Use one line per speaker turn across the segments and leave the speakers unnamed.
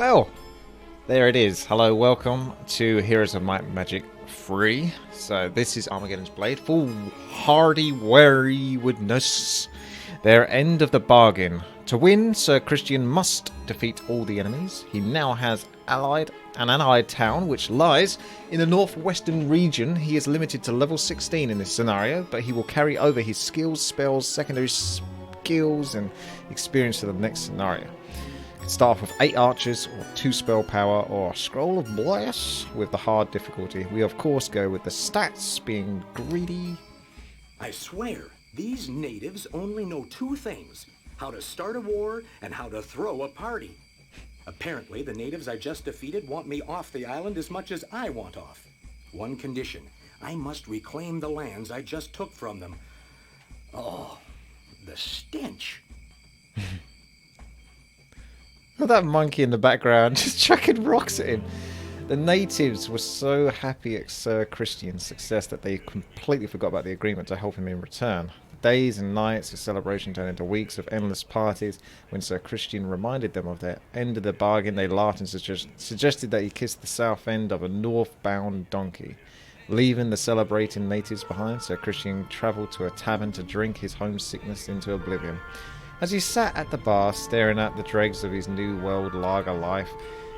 Well, there it is. Hello, welcome to Heroes of Might and Magic 3. So this is Armageddon's Blade. Foolhardy Waywardness. Their end of the bargain. To win, Sir Christian must defeat all the enemies. He now has an allied town which lies in the northwestern region. He is limited to level 16 in this scenario, but he will carry over his skills, spells, secondary skills and experience to the next scenario. Start off with 8 archers, or 2 spell power, or a scroll of bless with the hard difficulty. We of course go with the stats, being greedy.
I swear, these natives only know 2 things: how to start a war and how to throw a party. Apparently, the natives I just defeated want me off the island as much as I want off. One condition: I must reclaim the lands I just took from them. Oh, the stench.
That monkey in the background just chucking rocks at him. The natives were so happy at Sir Christian's success that they completely forgot about the agreement to help him in return. Days and nights of celebration turned into weeks of endless parties. When Sir Christian reminded them of their end of the bargain, they laughed and suggested that he kiss the south end of a northbound donkey. Leaving the celebrating natives behind, Sir Christian travelled to a tavern to drink his homesickness into oblivion. As he sat at the bar, staring at the dregs of his New World lager life,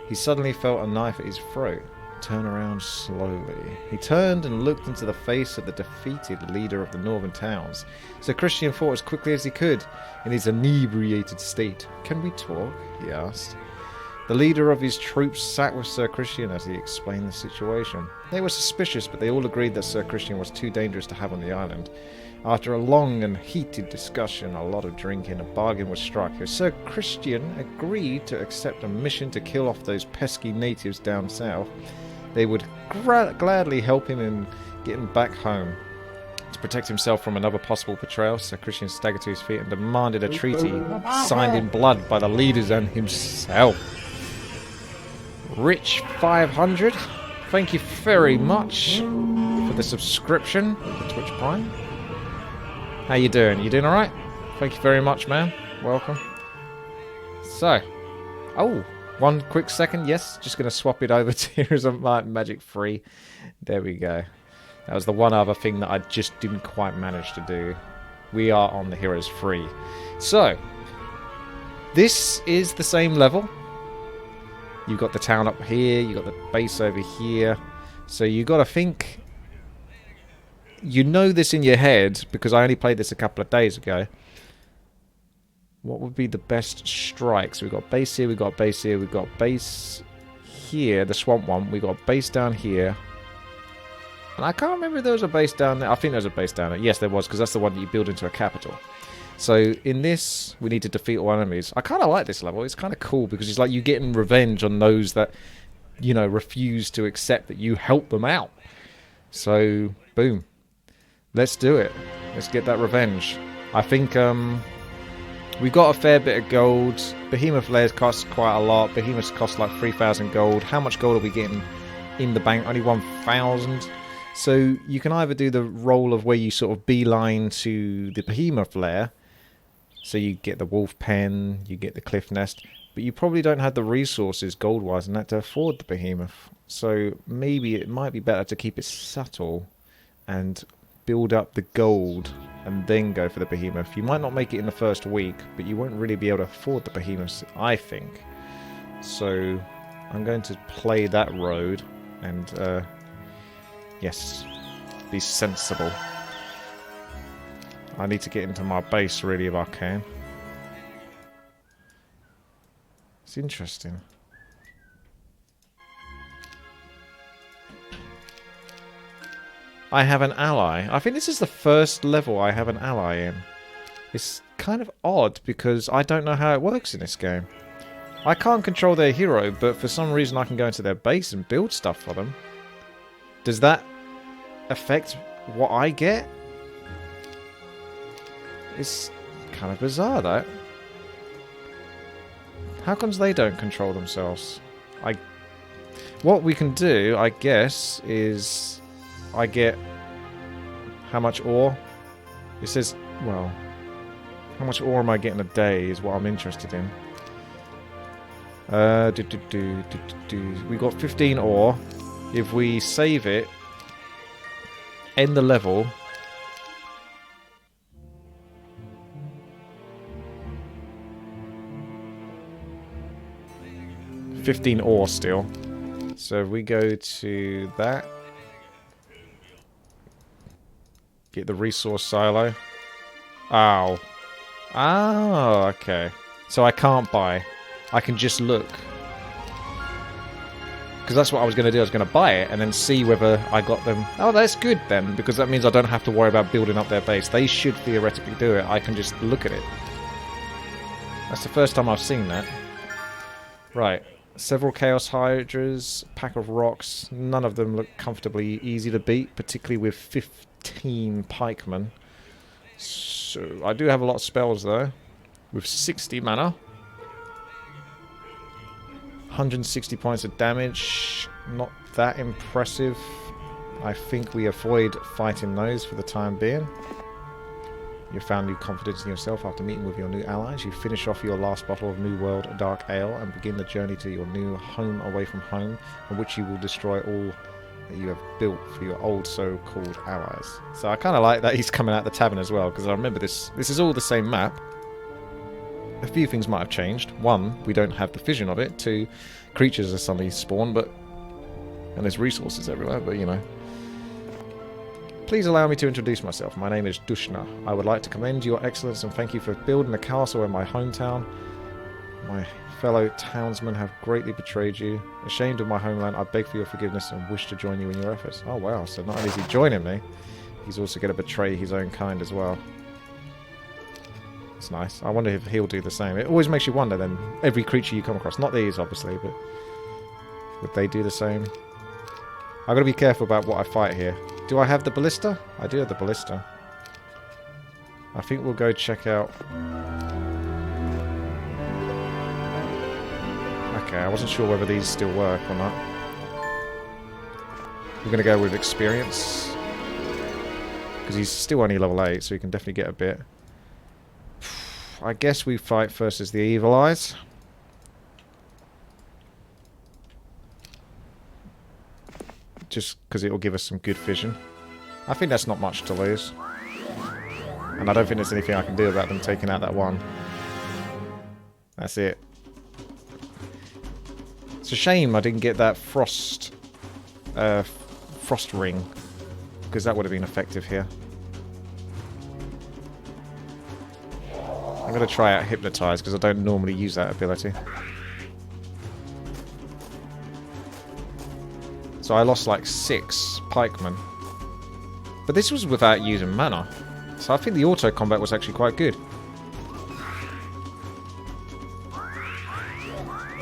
he suddenly felt a knife at his throat. Turn around slowly. He turned and looked into the face of the defeated leader of the northern towns. Sir Christian thought as quickly as he could, in his inebriated state. "Can we talk?" he asked. The leader of his troops sat with Sir Christian as he explained the situation. They were suspicious, but they all agreed that Sir Christian was too dangerous to have on the island. After a long and heated discussion, a lot of drinking, a bargain was struck. Sir Christian agreed to accept a mission to kill off those pesky natives down south. They would gladly help him in getting back home. To protect himself from another possible betrayal, Sir Christian staggered to his feet and demanded a treaty signed in blood by the leaders and himself. Rich 500, thank you very much for the subscription to Twitch Prime. How you doing? You doing alright? Thank you very much, man. Welcome. So, one quick second. Yes, just going to swap it over to Heroes of Might and Magic 3. There we go. That was the one other thing that I just didn't quite manage to do. We are on the Heroes 3. So, this is the same level. You've got the town up here, you've got the base over here. So you got to think... You know this in your head, because I only played this a couple of days ago. What would be the best strikes? We've got base here, we've got base here, we've got base here, the swamp one. We've got base down here. And I can't remember if there was a base down there. I think there was a base down there. Yes, there was, because that's the one that you build into a capital. So in this, we need to defeat all enemies. I kind of like this level. It's kind of cool, because it's like you're getting revenge on those that, you know, refuse to accept that you help them out. So, boom. Let's do it. Let's get that revenge. I think we've got a fair bit of gold. Behemoth layers cost quite a lot. Behemoths cost like 3,000 gold. How much gold are we getting in the bank? Only 1,000. So you can either do the role of where you sort of beeline to the Behemoth lair. So you get the wolf pen, you get the cliff nest. But you probably don't have the resources gold-wise and that to afford the Behemoth. So maybe it might be better to keep it subtle and build up the gold and then go for the Behemoth. You might not make it in the first week, but you won't really be able to afford the Behemoths, I think. So I'm going to play that road and yes, be sensible. I need to get into my base really if I can. It's interesting. I have an ally. I think this is the first level I have an ally in. It's kind of odd because I don't know how it works in this game. I can't control their hero, but for some reason I can go into their base and build stuff for them. Does that affect what I get? It's kind of bizarre, that. How comes they don't control themselves? What we can do, I guess, is... I get how much ore? It says, well, how much ore am I getting a day is what I'm interested in. We got 15 ore. If we save it, end the level. $15 ore still. So if we go to that, get the resource silo. Ow. Oh, okay. So I can't buy. I can just look. Because that's what I was going to do. I was going to buy it and then see whether I got them. Oh, that's good then, because that means I don't have to worry about building up their base. They should theoretically do it. I can just look at it. That's the first time I've seen that. Right. Several Chaos Hydras, pack of rocks. None of them look comfortably easy to beat, particularly with 15 pikemen. So, I do have a lot of spells though. With 60 mana. 160 points of damage. Not that impressive. I think we avoid fighting those for the time being. You found new confidence in yourself after meeting with your new allies. You finish off your last bottle of New World Dark Ale and begin the journey to your new home away from home, from which you will destroy all that you have built for your old so-called allies. So I kind of like that he's coming out the tavern as well, because I remember this is all the same map. A few things might have changed. One, we don't have the vision of it. Two, creatures are suddenly spawned, and there's resources everywhere, but you know. Please allow me to introduce myself. My name is Dushna. I would like to commend your excellence and thank you for building a castle in my hometown. My fellow townsmen have greatly betrayed you. Ashamed of my homeland, I beg for your forgiveness and wish to join you in your efforts. Oh wow, so not only is he joining me, he's also going to betray his own kind as well. It's nice. I wonder if he'll do the same. It always makes you wonder then, every creature you come across. Not these, obviously, but would they do the same? I've got to be careful about what I fight here. Do I have the ballista? I do have the ballista. I think we'll go check out... Okay, I wasn't sure whether these still work or not. We're going to go with experience. Because he's still only level 8, so he can definitely get a bit. I guess we fight first as the Evil Eyes. Just because it will give us some good vision. I think that's not much to lose. And I don't think there's anything I can do about them taking out that one. That's it. It's a shame I didn't get that frost ring, because that would have been effective here. I'm going to try out Hypnotize, because I don't normally use that ability. So I lost like 6 pikemen. But this was without using mana. So I think the auto combat was actually quite good.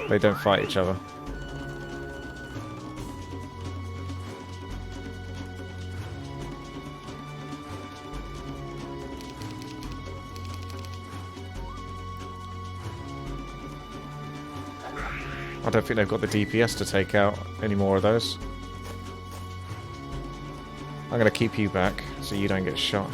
They don't fight each other. I don't think they've got the DPS to take out any more of those. I'm going to keep you back so you don't get shot.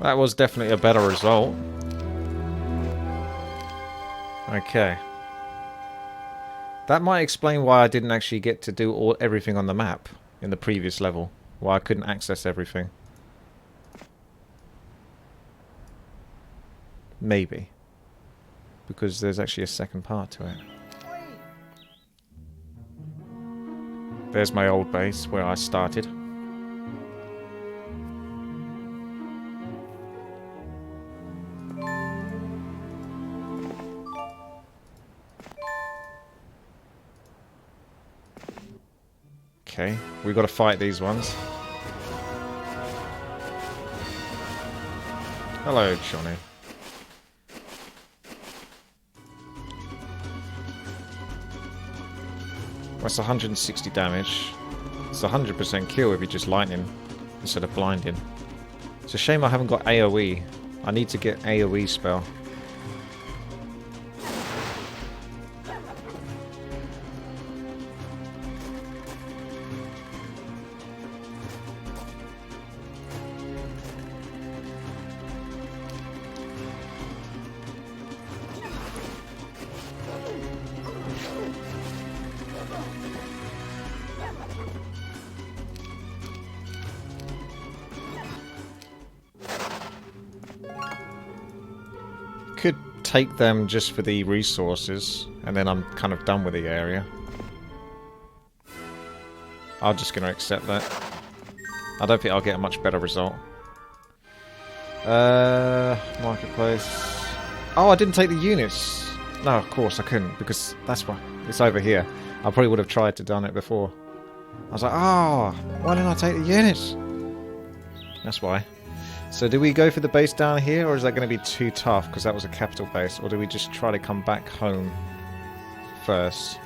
That was definitely a better result. Okay. That might explain why I didn't actually get to do everything on the map in the previous level. Why I couldn't access everything. Maybe. Because there's actually a second part to it. There's my old base where I started. Okay, we've got to fight these ones. Hello, Johnny. That's 160 damage. It's 100% kill if you just lightning instead of blinding. It's a shame I haven't got AoE. I need to get AoE spell. Could take them just for the resources, and then I'm kind of done with the area. I'm just going to accept that. I don't think I'll get a much better result. Marketplace. Oh, I didn't take the units. No, of course I couldn't, because that's why. It's over here. I probably would have tried to done it before. I was like, oh, why didn't I take the units? That's why. So do we go for the base down here, or is that going to be too tough because that was a capital base, or do we just try to come back home first?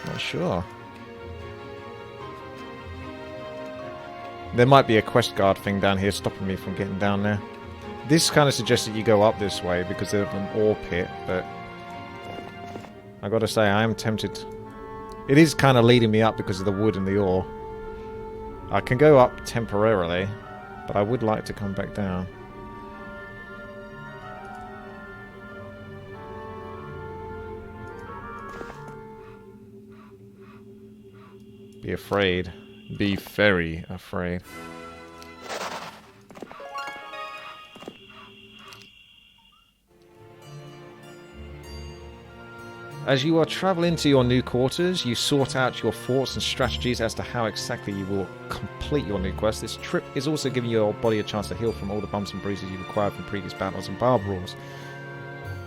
Not sure. There might be a quest guard thing down here stopping me from getting down there. This kind of suggests that you go up this way because of an ore pit, but I gotta say I am tempted. It is kind of leading me up because of the wood and the ore. I can go up temporarily, but I would like to come back down. Be afraid. Be very afraid. As you are travelling to your new quarters, you sort out your thoughts and strategies as to how exactly you will complete your new quest. This trip is also giving your body a chance to heal from all the bumps and bruises you've acquired from previous battles and bar brawls.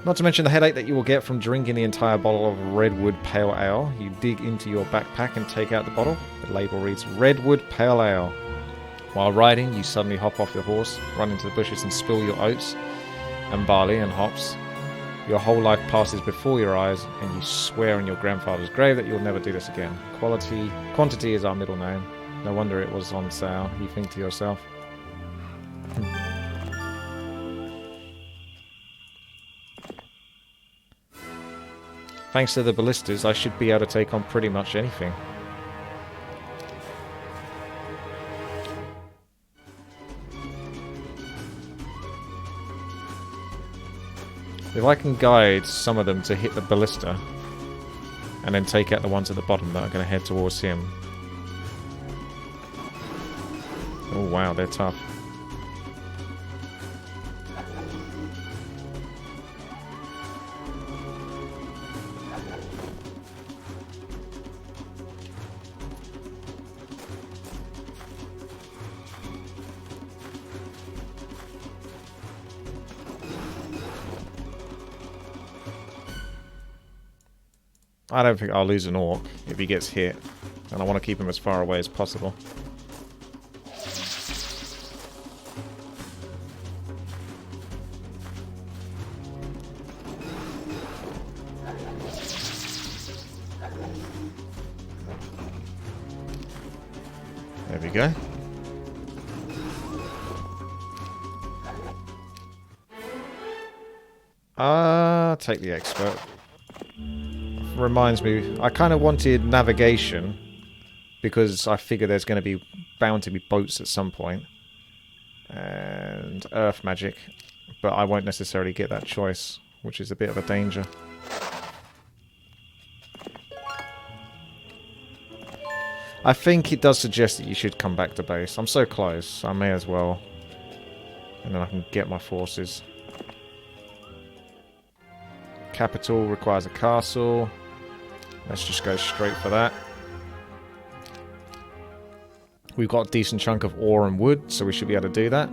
Not to mention the headache that you will get from drinking the entire bottle of Redwood Pale Ale. You dig into your backpack and take out the bottle. The label reads Redwood Pale Ale. While riding, you suddenly hop off your horse, run into the bushes and spill your oats and barley and hops. Your whole life passes before your eyes, and you swear on your grandfather's grave that you'll never do this again. Quantity is our middle name. No wonder it was on sale, you think to yourself. Thanks to the ballistas, I should be able to take on pretty much anything. If I can guide some of them to hit the ballista, and then take out the ones at the bottom that are going to head towards him. Oh wow, they're tough. I don't think I'll lose an orc if he gets hit, and I want to keep him as far away as possible. There we go. Take the expert. Reminds me, I kind of wanted navigation because I figure there's going to be bound to be boats at some point, and earth magic, but I won't necessarily get that choice, which is a bit of a danger. I think it does suggest that you should come back to base. I'm so close, I may as well, and then I can get my forces. Capital requires a castle. Let's just go straight for that. We've got a decent chunk of ore and wood, so we should be able to do that.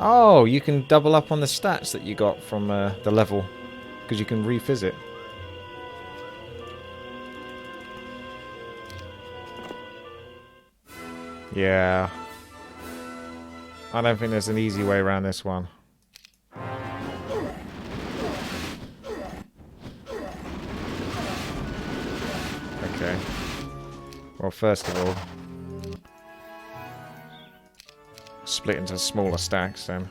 Oh, you can double up on the stats that you got from the level, because you can revisit. Yeah. I don't think there's an easy way around this one. Okay. Well, first of all, split into smaller stacks then.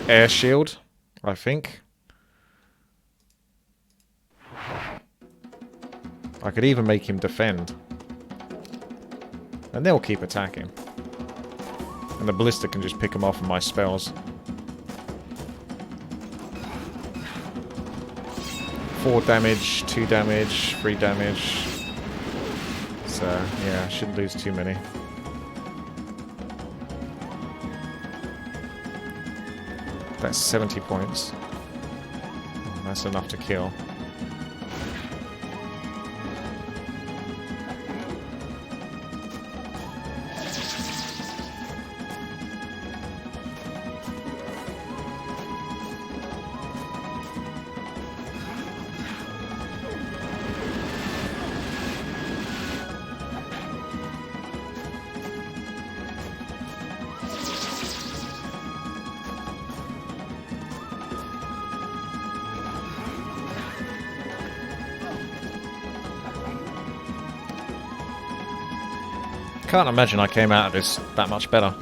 Air shield, I think. I could even make him defend. And they'll keep attacking. And the ballista can just pick them off of my spells. 4 damage, 2 damage, 3 damage. So, yeah, shouldn't lose too many. That's 70 points. That's enough to kill. Can't imagine I came out of this that much better.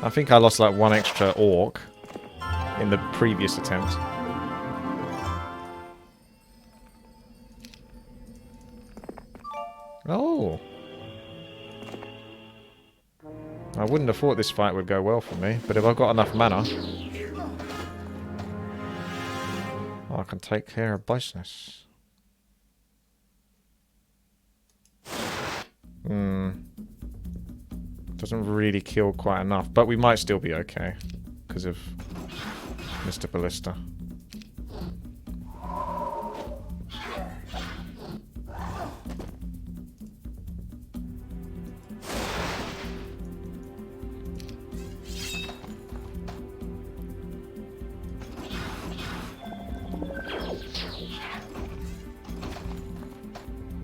I think I lost like 1 extra orc in the previous attempt. Oh! I wouldn't have thought this fight would go well for me, but if I've got enough mana, I can take care of business. Doesn't really kill quite enough, but we might still be okay because of Mr. Ballista.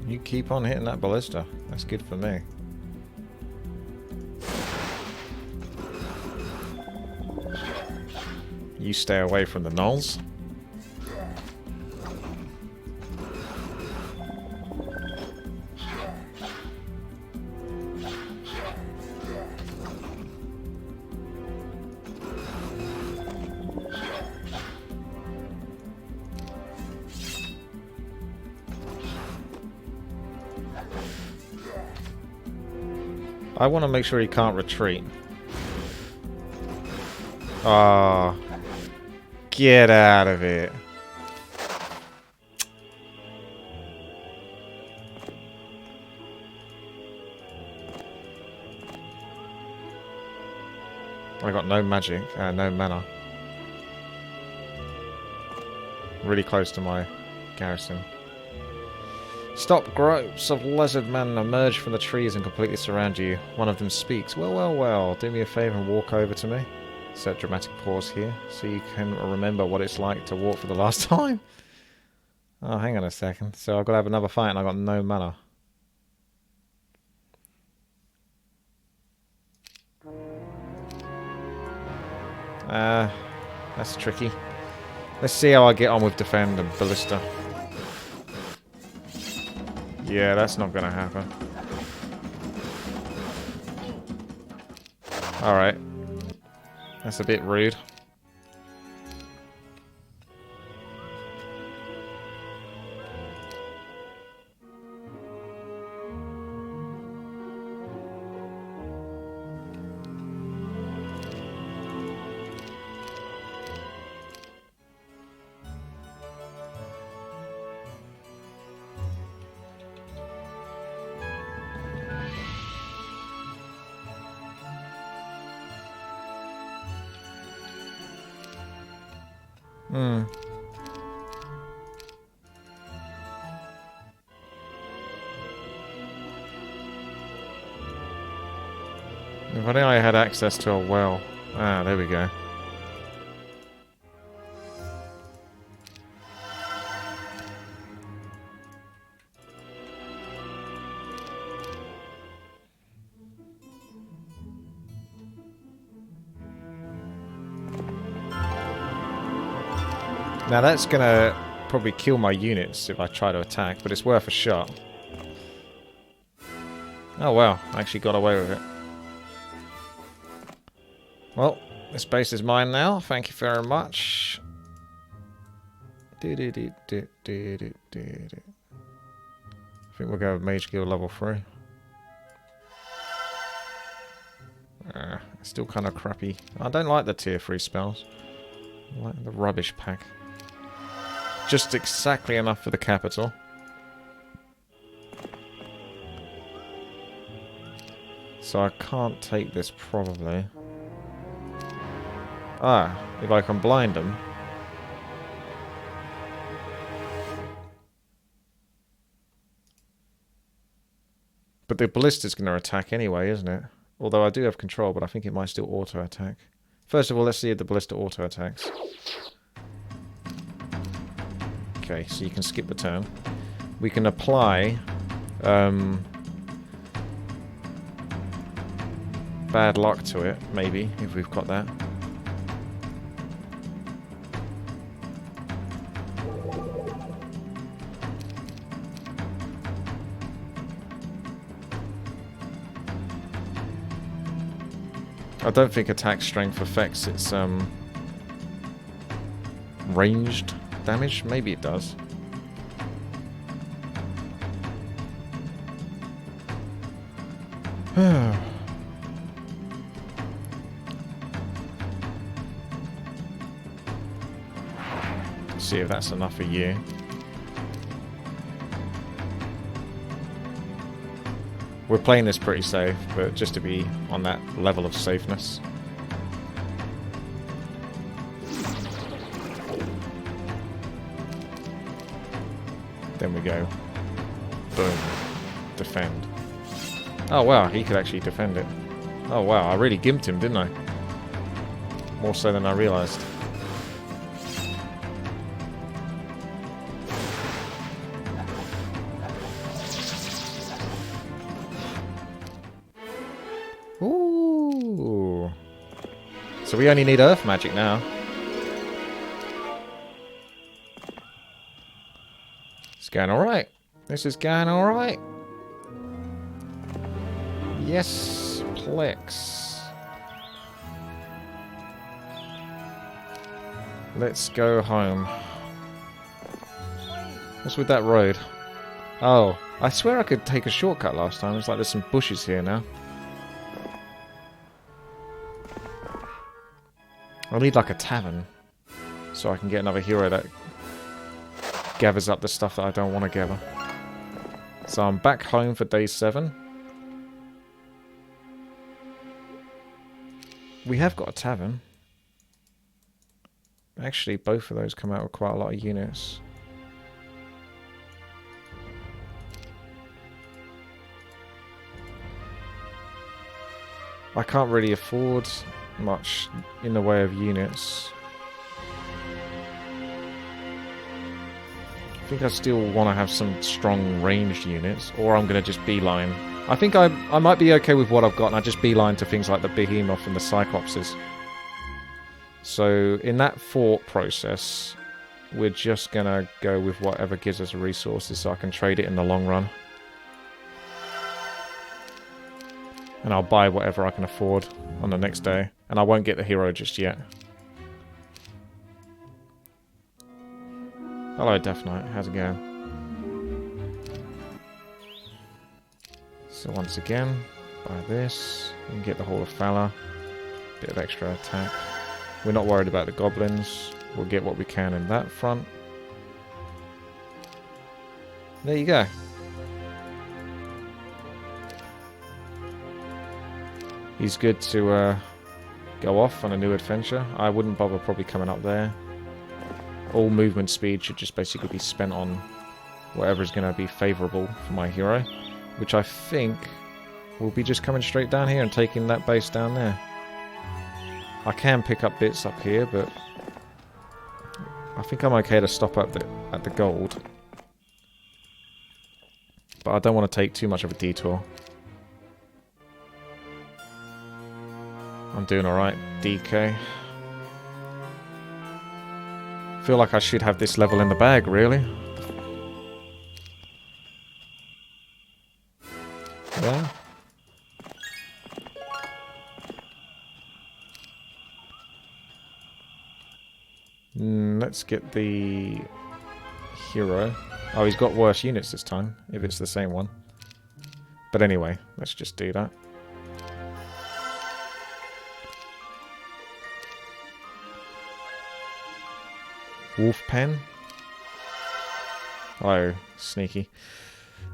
You keep on hitting that ballista. That's good for me. You stay away from the gnolls. I want to make sure he can't retreat. Ah. Get out of it. I got no magic, no mana. Really close to my garrison. Stop, groups of lizard men emerge from the trees and completely surround you. One of them speaks. Well, well, well. Do me a favour and walk over to me. Set dramatic pause here, so you can remember what it's like to walk for the last time. Oh, hang on a second. So I've got to have another fight and I've got no mana. That's tricky. Let's see how I get on with defend and ballista. Yeah, that's not going to happen. Alright. That's a bit rude. only I had access to a well. Ah, there we go. Now that's gonna probably kill my units if I try to attack, but it's worth a shot. Oh wow, I actually got away with it. Well, this base is mine now. Thank you very much. I think we'll go with Mage Guild level 3. Still kind of crappy. I don't like the tier 3 spells. I like the rubbish pack. Just exactly enough for the capital. So I can't take this probably. Ah, if I can blind them. But the ballista's going to attack anyway, isn't it? Although I do have control, but I think it might still auto-attack. First of all, let's see if the ballista auto-attacks. Okay, so you can skip the turn. We can apply bad luck to it, maybe, if we've got that. I don't think attack strength affects its ranged damage. Maybe it does. See if that's enough for you. We're playing this pretty safe, but just to be on that level of safeness. Then we go. Boom. Defend. Oh wow, he could actually defend it. Oh wow, I really gimped him, didn't I? More so than I realised. Ooh. So we only need earth magic now. It's going alright. This is going alright. Yes, Plex. Let's go home. What's with that road? Oh, I swear I could take a shortcut last time. It's like there's some bushes here now. I need like a tavern so I can get another hero that gathers up the stuff that I don't want to gather. So I'm back home for day 7. We have got a tavern. Actually, both of those come out with quite a lot of units. I can't really afford much in the way of units. I think I still want to have some strong ranged units, or I'm going to just beeline. I think I might be okay with what I've got, and I just beeline to things like the Behemoth and the Cyclopses. So in that thought process, we're just going to go with whatever gives us resources so I can trade it in the long run. And I'll buy whatever I can afford on the next day. And I won't get the hero just yet. Hello, Death Knight. How's it going? So once again, buy this. You can get the Hall of Valor. Bit of extra attack. We're not worried about the goblins. We'll get what we can in that front. There you go. He's good to go off on a new adventure. I wouldn't bother probably coming up there. All movement speed should just basically be spent on whatever is going to be favourable for my hero. Which I think we'll be just coming straight down here and taking that base down there. I can pick up bits up here, but I think I'm okay to stop at the gold. But I don't want to take too much of a detour. I'm doing alright, DK. Feel like I should have this level in the bag, really. Yeah. Let's get the hero. Oh, he's got worse units this time, if it's the same one. But anyway, let's just do that. Wolf pen. Oh, sneaky.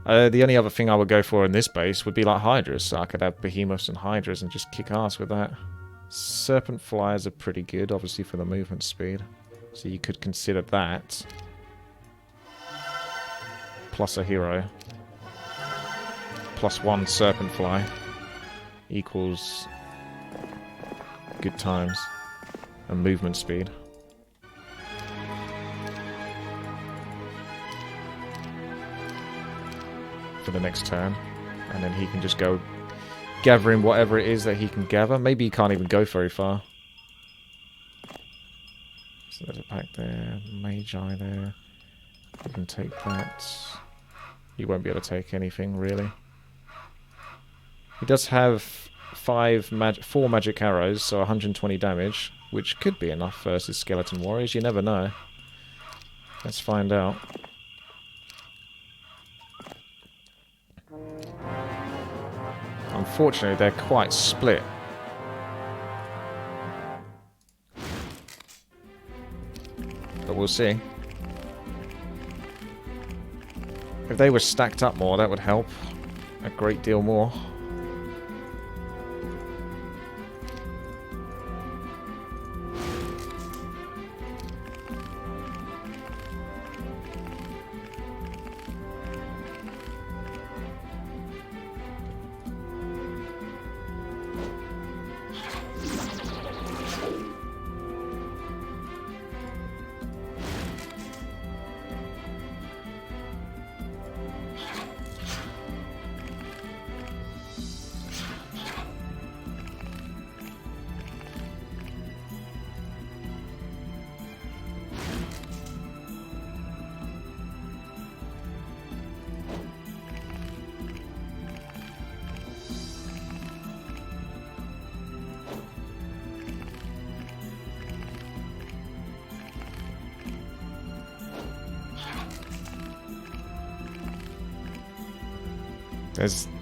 The only other thing I would go for in this base would be like Hydras, so I could have Behemoths and Hydras and just kick ass with that. Serpent Flyers are pretty good, obviously for the movement speed. So you could consider that. Plus a hero. Plus 1 Serpent Fly. Equals good times. And movement speed. For the next turn, and then he can just go gathering whatever it is that he can gather. Maybe he can't even go very far. So there's a pack there, Magi there. You can take that. You won't be able to take anything really. He does have 4 magic arrows, so 120 damage, which could be enough versus skeleton warriors. You never know. Let's find out. Unfortunately, they're quite split. But we'll see. If they were stacked up more, that would help a great deal more.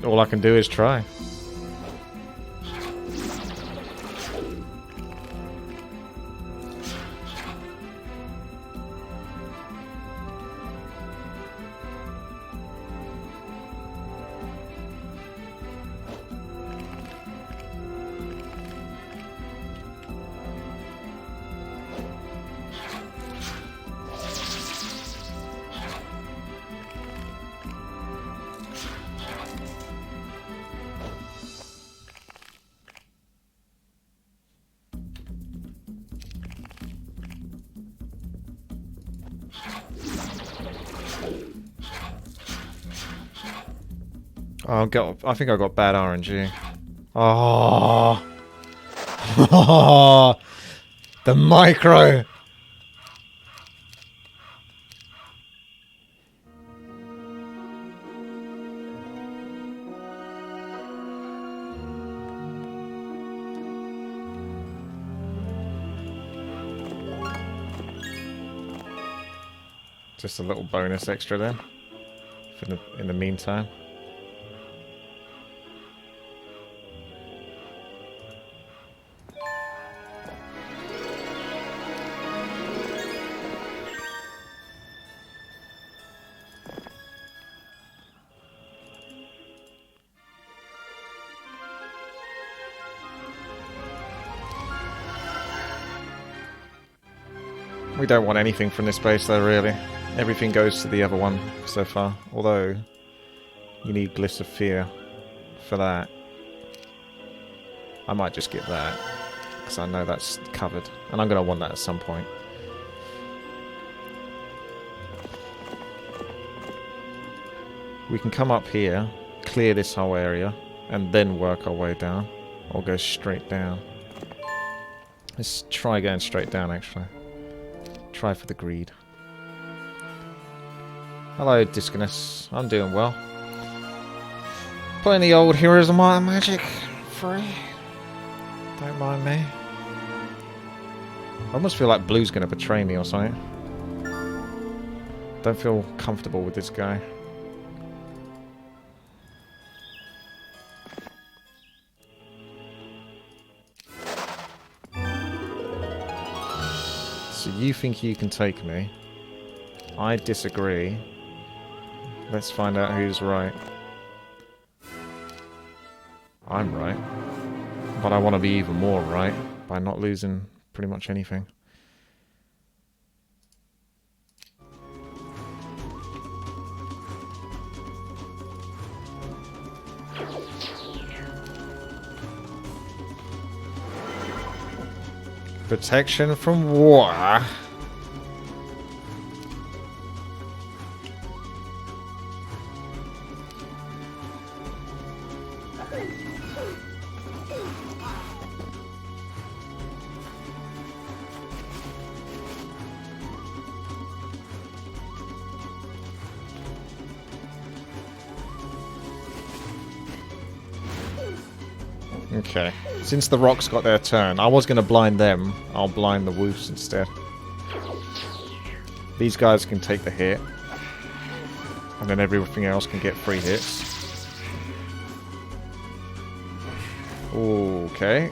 All I can do is try. I think I got bad RNG. Oh, the micro. Just a little bonus extra then, in the meantime. We don't want anything from this base though, really. Everything goes to the other one so far. Although, you need Gliss of Fear for that. I might just get that, because I know that's covered. And I'm going to want that at some point. We can come up here, clear this whole area, and then work our way down. Or go straight down. Let's try going straight down, actually. Try for the greed. Hello, Disconness. I'm doing well. Playing the old Heroes of Might and Magic. Free. Don't mind me. I almost feel like Blue's going to betray me or something. Don't feel comfortable with this guy. So you think you can take me? I disagree. Let's find out who's right. I'm right. But I want to be even more right by not losing pretty much anything. Protection from war. Okay. Since the rocks got their turn, I was going to blind them. I'll blind the wolves instead. These guys can take the hit. And then everything else can get free hits. Okay.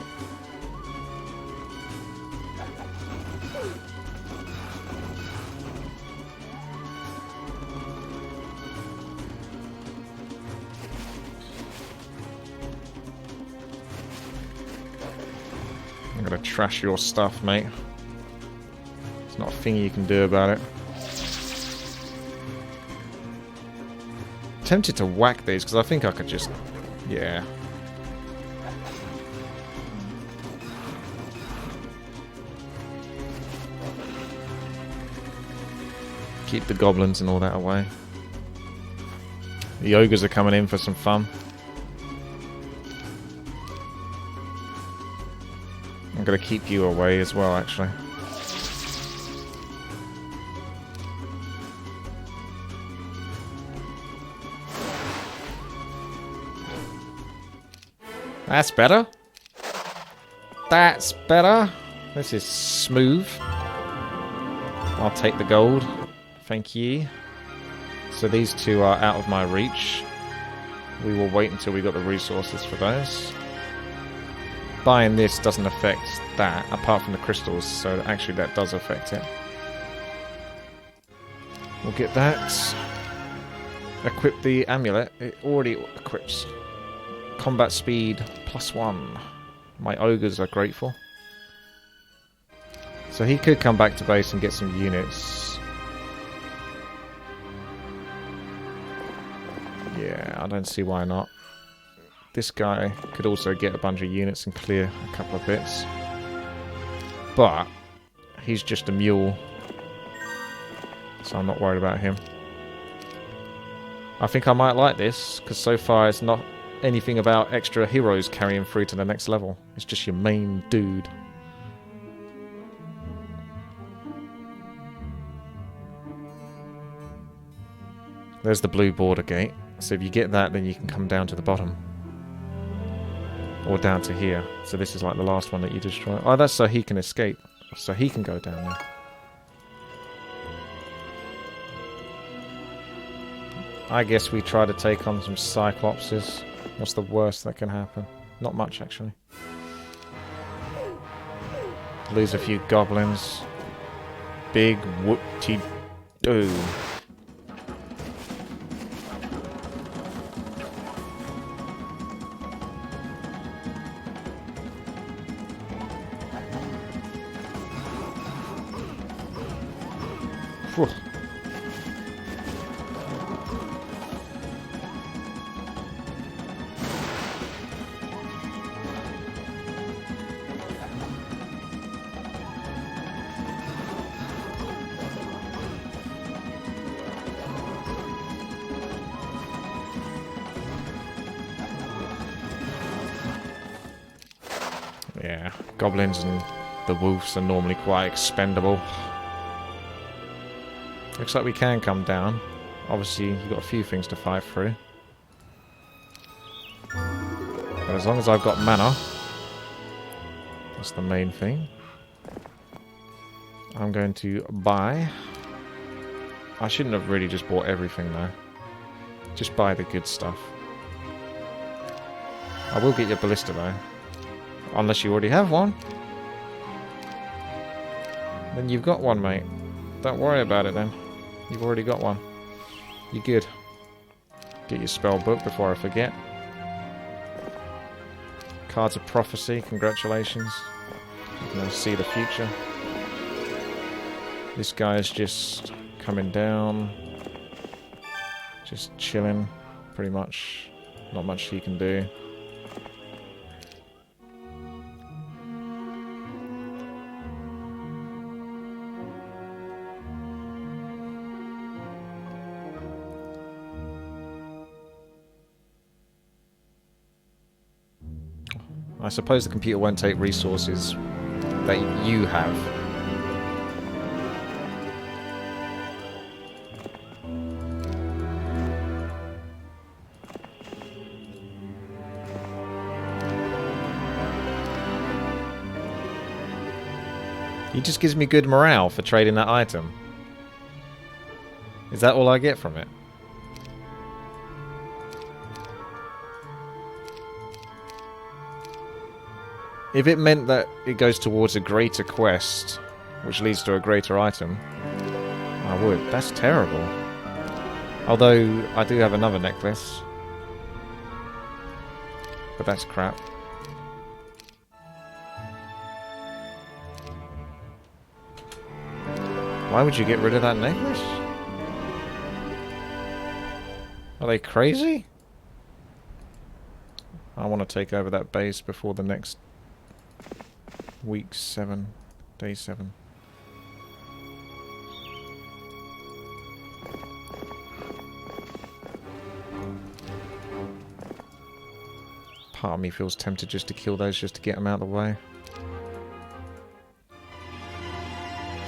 I'm gonna trash your stuff, mate. There's not a thing you can do about it. Tempted to whack these because I think I could just... yeah. Keep the goblins and all that away. The ogres are coming in for some fun. I'm going to keep you away as well, actually. That's better. That's better. This is smooth. I'll take the gold. Thank you. So these two are out of my reach. We will wait until we got the resources for those. Buying this doesn't affect that, apart from the crystals, so actually that does affect it. We'll get that. Equip the amulet. It already equips. Combat speed +1. My ogres are grateful. So he could come back to base and get some units. Yeah, I don't see why not. This guy could also get a bunch of units and clear a couple of bits. But he's just a mule. So I'm not worried about him. I think I might like this, because so far it's not anything about extra heroes carrying through to the next level. It's just your main dude. There's the blue border gate. So if you get that, then you can come down to the bottom. Or down to here. So this is like the last one that you destroy. Oh, that's so he can escape. So he can go down there. I guess we try to take on some Cyclopses. What's the worst that can happen? Not much, actually. Lose a few goblins. Big whoop-de-doo. Whew. goblins and the wolves are normally quite expendable. Looks like we can come down. Obviously, you've got a few things to fight through. But as long as I've got mana, that's the main thing. I'm going to buy. I shouldn't have really just bought everything though. Just buy the good stuff. I will get your ballista though. Unless you already have one. Then you've got one, mate. Don't worry about it then. You've already got one. You're good. Get your spell book before I forget. Cards of Prophecy, congratulations. You can now see the future. This guy's just coming down. Just chilling, pretty much. Not much he can do. I suppose the computer won't take resources that you have. He just gives me good morale for trading that item. Is that all I get from it? If it meant that it goes towards a greater quest, which leads to a greater item, I would. That's terrible. Although, I do have another necklace. But that's crap. Why would you get rid of that necklace? Are they crazy? I want to take over that base before the next week 7, day 7. Part of me feels tempted just to kill those just to get them out of the way.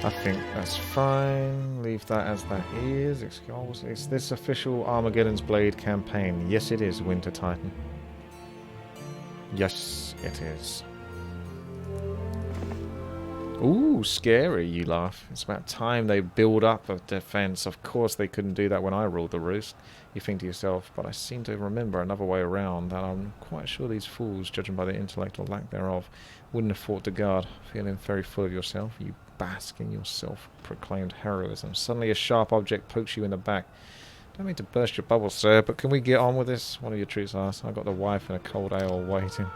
I think that's fine. Leave that as that is. Is this official Armageddon's Blade campaign? Yes, it is, Winter Titan. Yes, it is. Ooh, scary, you laugh. It's about time they build up a defense. Of course they couldn't do that when I ruled the roost. You think to yourself, but I seem to remember another way around, and I'm quite sure these fools, judging by their intellect or lack thereof, wouldn't have fought to guard. Feeling very full of yourself, you bask in your self-proclaimed heroism. Suddenly a sharp object pokes you in the back. Don't mean to burst your bubble, sir, but can we get on with this? One of your troops asked. I've got the wife and a cold ale waiting.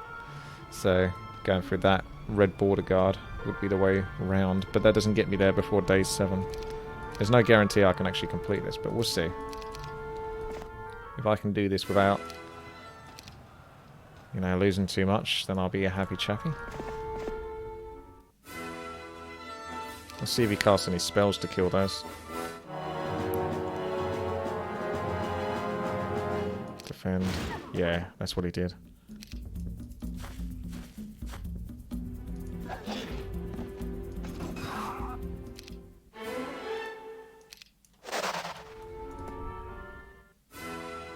So, going through that red border guard would be the way round, but that doesn't get me there before day 7. There's no guarantee I can actually complete this, but we'll see. If I can do this without, you know, losing too much, then I'll be a happy chappy. Let's see if he casts any spells to kill those. Defend. Yeah, that's what he did.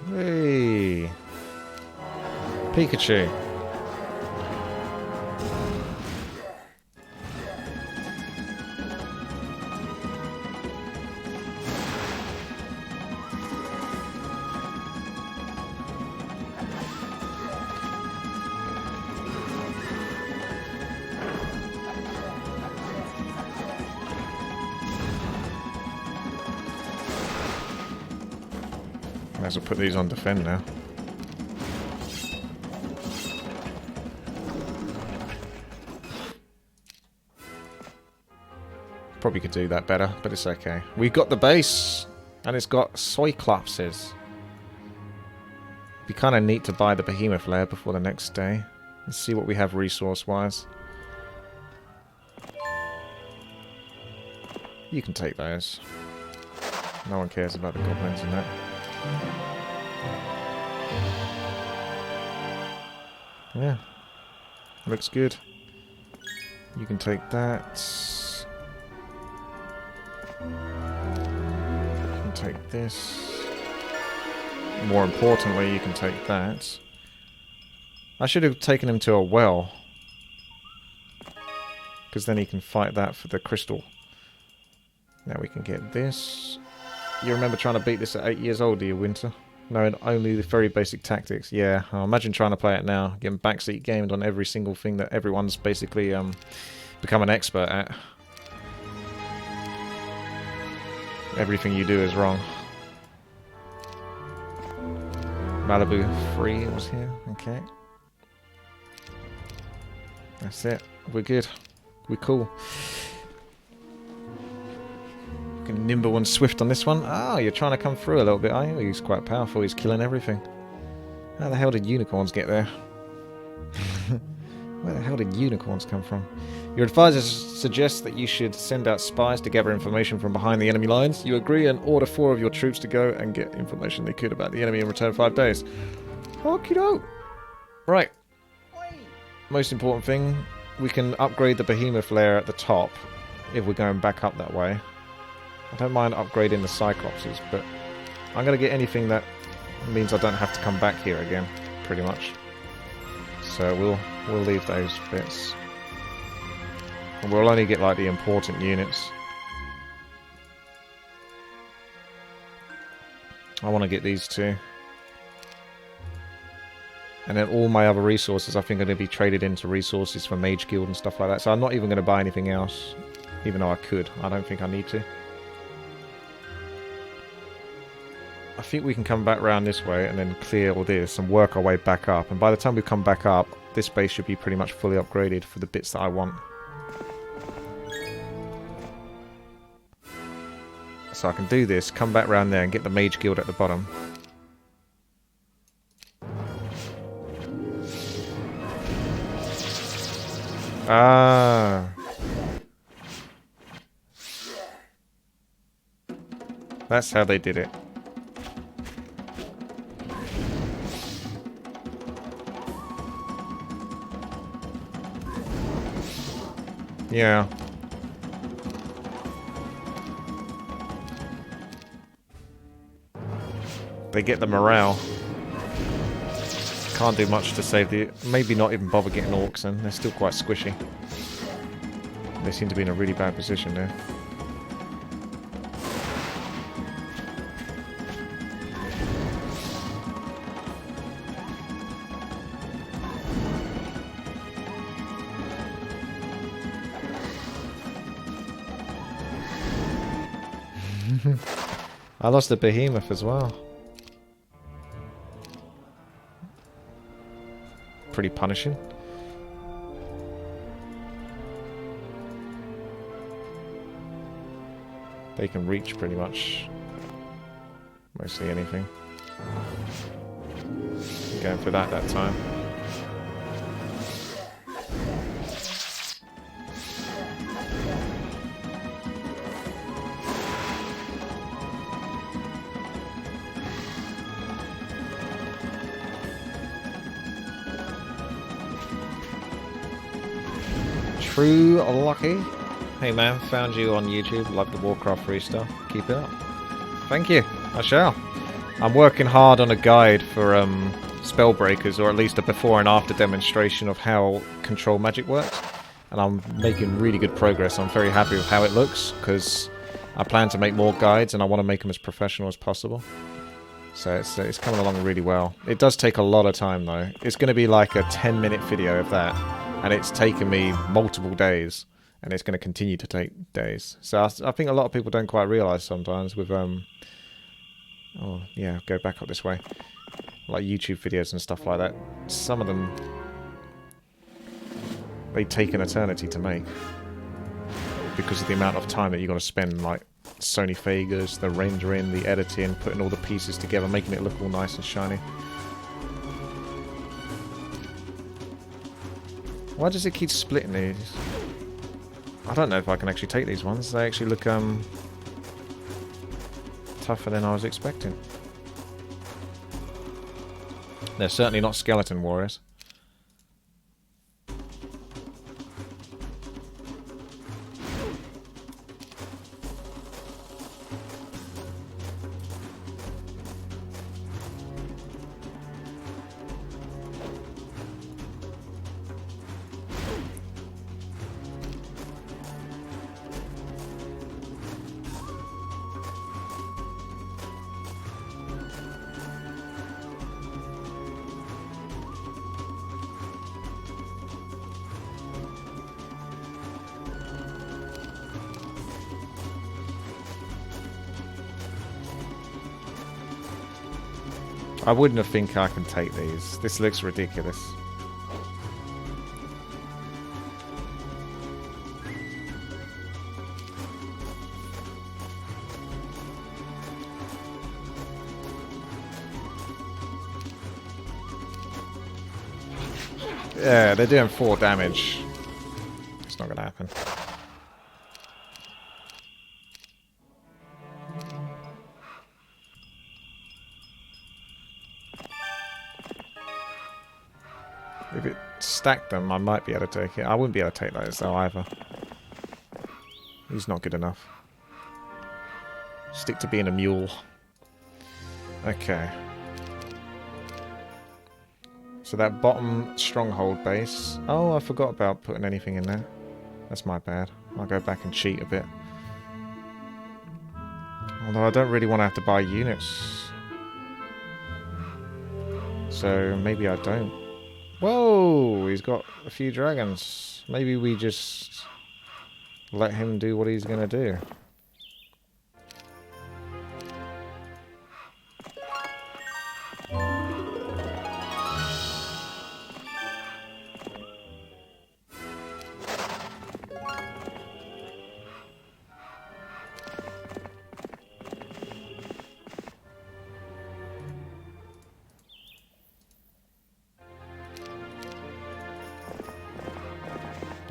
Hey, Pikachu. Might as well put these on defend now. Probably could do that better, but it's okay. We've got the base, and it's got Cyclopses. Be kind of neat to buy the Behemoth lair before the next day. Let's see what we have resource-wise. You can take those. No one cares about the goblins and that. Yeah. Looks good. You can take that. You can take this. More importantly, you can take that. I should have taken him to a well. Because then he can fight that for the crystal. Now we can get this. You remember trying to beat this at 8 years old, do you, Winter? Knowing only the very basic tactics. Yeah, imagine trying to play it now. Getting backseat gamed on every single thing that everyone's basically become an expert at. Everything you do is wrong. Malibu 3 was here. Okay. That's it. We're good. We're cool. Looking nimble and swift on this one. Oh, you're trying to come through a little bit, are you? He's quite powerful. He's killing everything. How the hell did unicorns get there? Where the hell did unicorns come from? Your advisor suggests that you should send out spies to gather information from behind the enemy lines. You agree and order 4 of your troops to go and get information they could about the enemy in return 5 days. Okie doke. Right. Most important thing, we can upgrade the behemoth layer at the top if we're going back up that way. I don't mind upgrading the Cyclopses, but I'm going to get anything that means I don't have to come back here again, pretty much. So we'll leave those bits. And we'll only get like the important units. I want to get these 2. And then all my other resources I think are going to be traded into resources for Mage Guild and stuff like that. So I'm not even going to buy anything else, even though I could. I don't think I need to. I think we can come back round this way and then clear all this and work our way back up. And by the time we come back up, this base should be pretty much fully upgraded for the bits that I want. So I can do this, come back round there and get the Mage Guild at the bottom. Ah. That's how they did it. Yeah. They get the morale. Can't do much to save the... Maybe not even bother getting orcs in. They're still quite squishy. They seem to be in a really bad position there. I lost the behemoth as well. Pretty punishing. They can reach pretty much mostly anything. Going for that time. True Lucky. Hey man, found you on YouTube. Love the Warcraft 3 stuff. Keep it up. Thank you. I shall. I'm working hard on a guide for Spellbreakers, or at least a before and after demonstration of how control magic works. And I'm making really good progress. I'm very happy with how it looks, because I plan to make more guides and I want to make them as professional as possible. So it's coming along really well. It does take a lot of time though. It's going to be like a 10-minute video of that. And it's taken me multiple days, and it's going to continue to take days. So I think a lot of people don't quite realise sometimes with, oh yeah, go back up this way, like YouTube videos and stuff like that. Some of them, they take an eternity to make because of the amount of time that you've got to spend, like Sony Vegas, the rendering, the editing, putting all the pieces together, making it look all nice and shiny. Why does it keep splitting these? I don't know if I can actually take these ones. They actually look tougher than I was expecting. They're certainly not skeleton warriors. I wouldn't have think I can take these. This looks ridiculous. Yeah, they're doing 4 damage. It's not gonna happen. If it stacked them, I might be able to take it. I wouldn't be able to take those though either. He's not good enough. Stick to being a mule. Okay. So that bottom stronghold base... Oh, I forgot about putting anything in there. That's my bad. I'll go back and cheat a bit. Although I don't really want to have to buy units. So maybe I don't. Whoa! He's got a few dragons. Maybe we just let him do what he's going to do.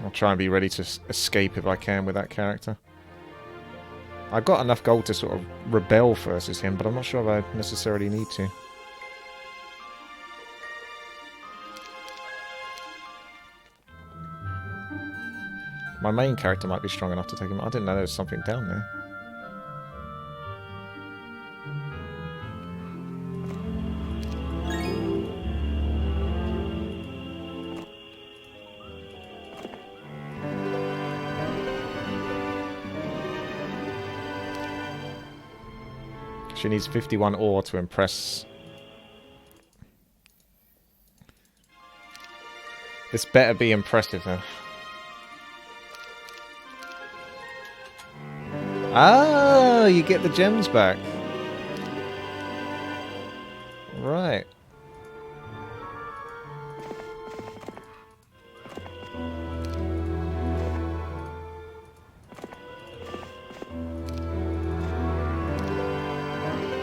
I'll try and be ready to escape if I can with that character. I've got enough gold to sort of rebel versus him, but I'm not sure if I necessarily need to. My main character might be strong enough to take him. I didn't know there was something down there. She needs 51 ore to impress. This better be impressive then. Ah, you get the gems back. Right.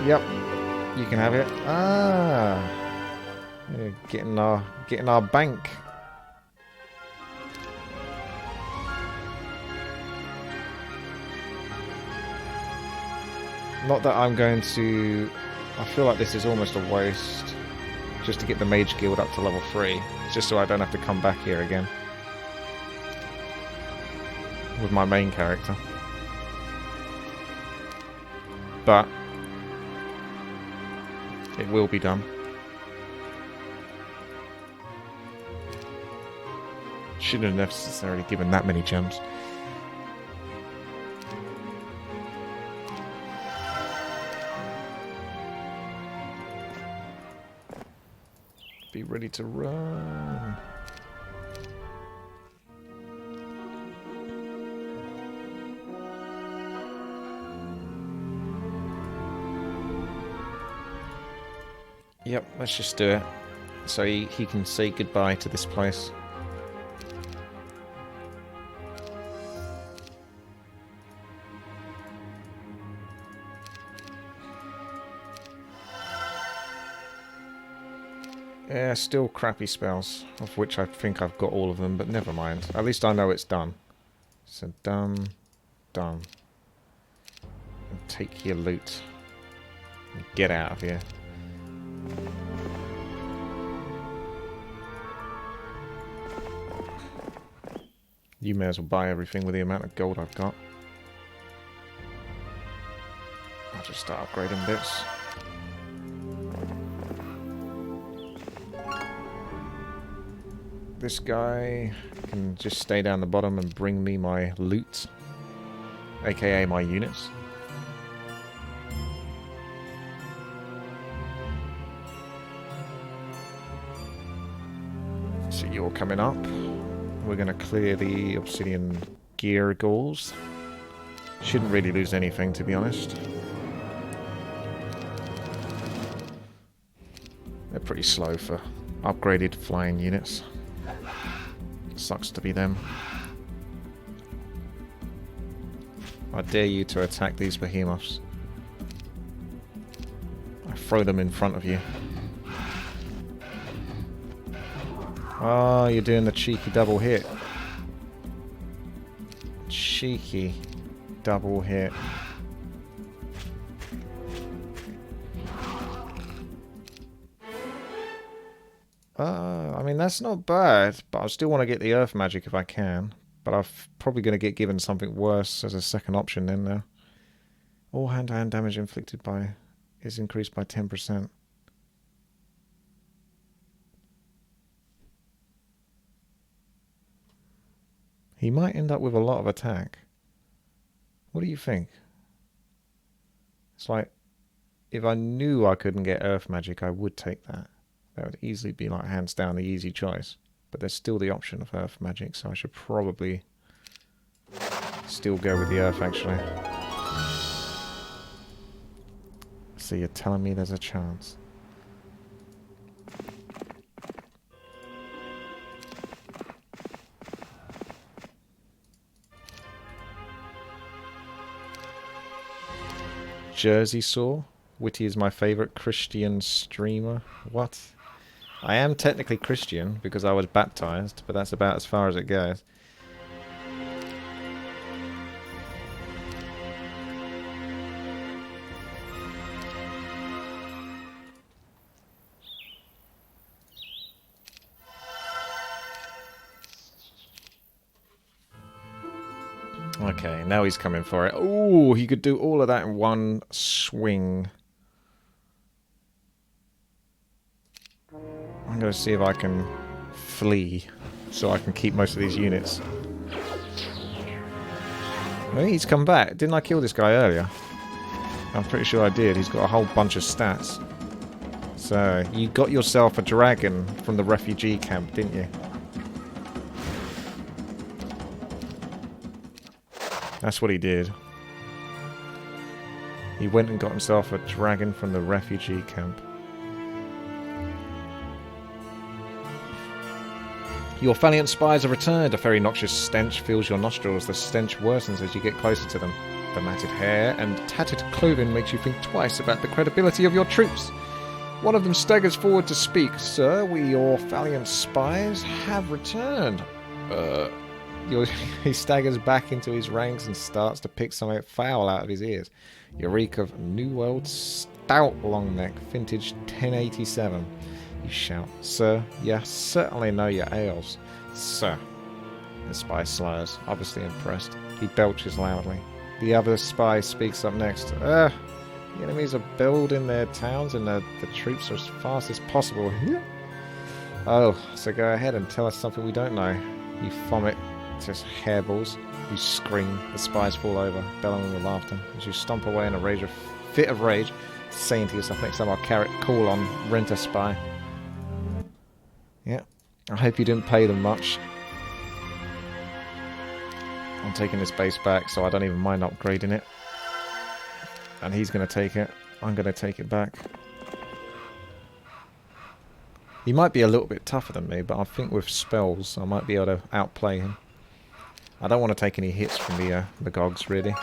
Yep, you can have it. Ah, yeah, getting our bank. Not that I'm going to. I feel like this is almost a waste, just to get the Mage Guild up to level 3, just so I don't have to come back here again with my main character. But it will be done. Shouldn't have necessarily given that many gems. Be ready to run. Yep, let's just do it. So he can say goodbye to this place. Yeah, still crappy spells, of which I think I've got all of them, but never mind. At least I know it's done. So done. And take your loot. And get out of here. You may as well buy everything with the amount of gold I've got. I'll just start upgrading bits. This guy can just stay down the bottom and bring me my loot, aka my units. So you're coming up. We're going to clear the obsidian gear goals. Shouldn't really lose anything, to be honest. They're pretty slow for upgraded flying units. Sucks to be them. I dare you to attack these behemoths. I throw them in front of you. Oh, you're doing the cheeky double hit. Cheeky double hit. I mean, that's not bad, but I still want to get the earth magic if I can. But I'm probably going to get given something worse as a second option then now. All hand-to-hand damage inflicted by is increased by 10%. He might end up with a lot of attack. What do you think? It's like, if I knew I couldn't get earth magic, I would take that. That would easily be like hands down the easy choice. But there's still the option of earth magic, so I should probably still go with the earth actually. So you're telling me there's a chance? Jersey Saw? Witty is my favourite Christian streamer. What? I am technically Christian because I was baptized, but that's about as far as it goes. Okay, now he's coming for it. Oh, he could do all of that in one swing. I'm going to see if I can flee so I can keep most of these units. Oh, he's come back. Didn't I kill this guy earlier? I'm pretty sure I did. He's got a whole bunch of stats. So, you got yourself a dragon from the refugee camp, didn't you? That's what he did. He went and got himself a dragon from the refugee camp. Your valiant spies have returned. A very noxious stench fills your nostrils. The stench worsens as you get closer to them. The matted hair and tattered clothing makes you think twice about the credibility of your troops. One of them staggers forward to speak. Sir, we, your valiant spies, have returned. He staggers back into his ranks and starts to pick something foul out of his ears. You reek of New World Stout Long Neck, vintage 1087. You shout, Sir, you certainly know your ales. Sir. The spy slurs, obviously impressed. He belches loudly. The other spy speaks up next. The enemies are building their towns and the troops are as fast as possible. Oh, so go ahead and tell us something we don't know. You vomit just hairballs. You scream. The spies fall over, bellowing with laughter. As you stomp away in a fit of rage, saying to yourself, next time I'll call on Rent a Spy. Yeah, I hope you didn't pay them much. I'm taking this base back, so I don't even mind upgrading it. And he's going to take it. I'm going to take it back. He might be a little bit tougher than me, but I think with spells I might be able to outplay him. I don't want to take any hits from the Gogs, really.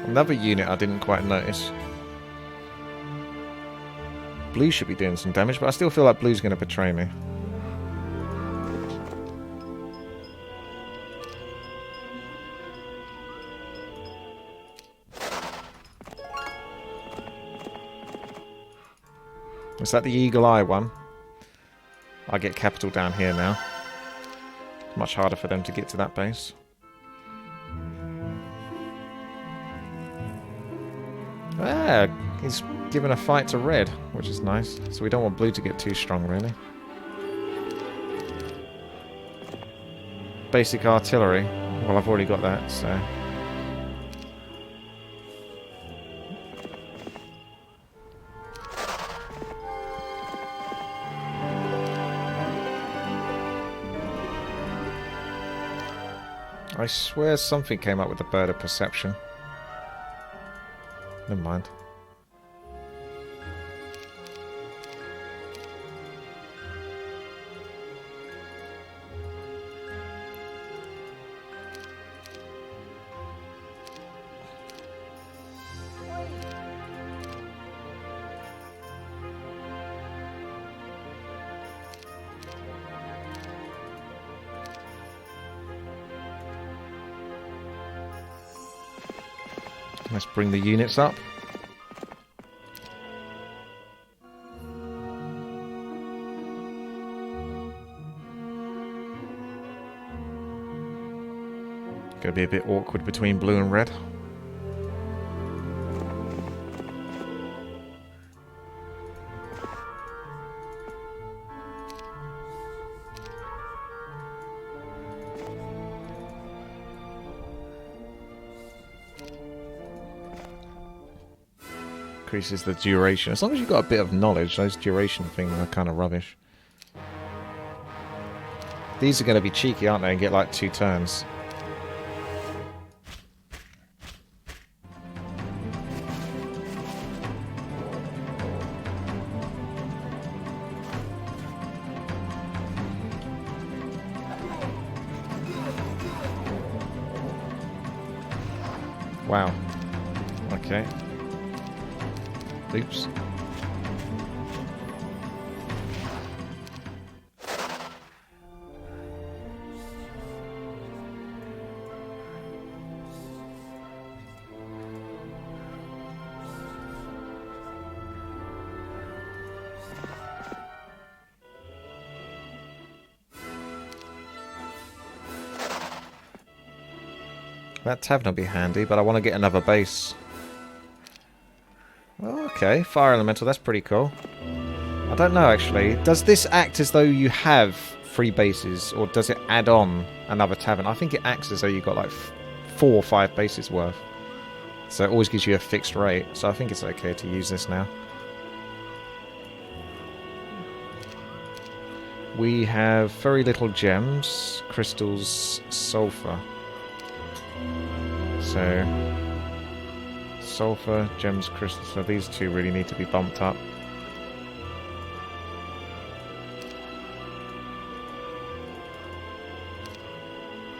Another unit I didn't quite notice. Blue should be doing some damage, but I still feel like Blue's going to betray me. Is that the Eagle Eye one? I get capital down here now. It's much harder for them to get to that base. Ah, he's given a fight to red, which is nice. So we don't want blue to get too strong, really. Basic artillery. Well, I've already got that, so... I swear something came up with the bird of perception. Never mind. Let's bring the units up. Gonna be a bit awkward between blue and red. Increases the duration. As long as you've got a bit of knowledge, those duration things are kind of rubbish. These are going to be cheeky, aren't they, and get like 2 turns. Wow. Okay. Oops. That tavern will be handy, but I want to get another base. Okay, fire elemental, that's pretty cool. I don't know actually. Does this act as though you have 3 bases, or does it add on another tavern? I think it acts as though you've got like 4 or 5 bases worth. So it always gives you a fixed rate, so I think it's okay to use this now. We have very little gems, crystals, sulfur. So... sulfur, gems, crystals, so these 2 really need to be bumped up.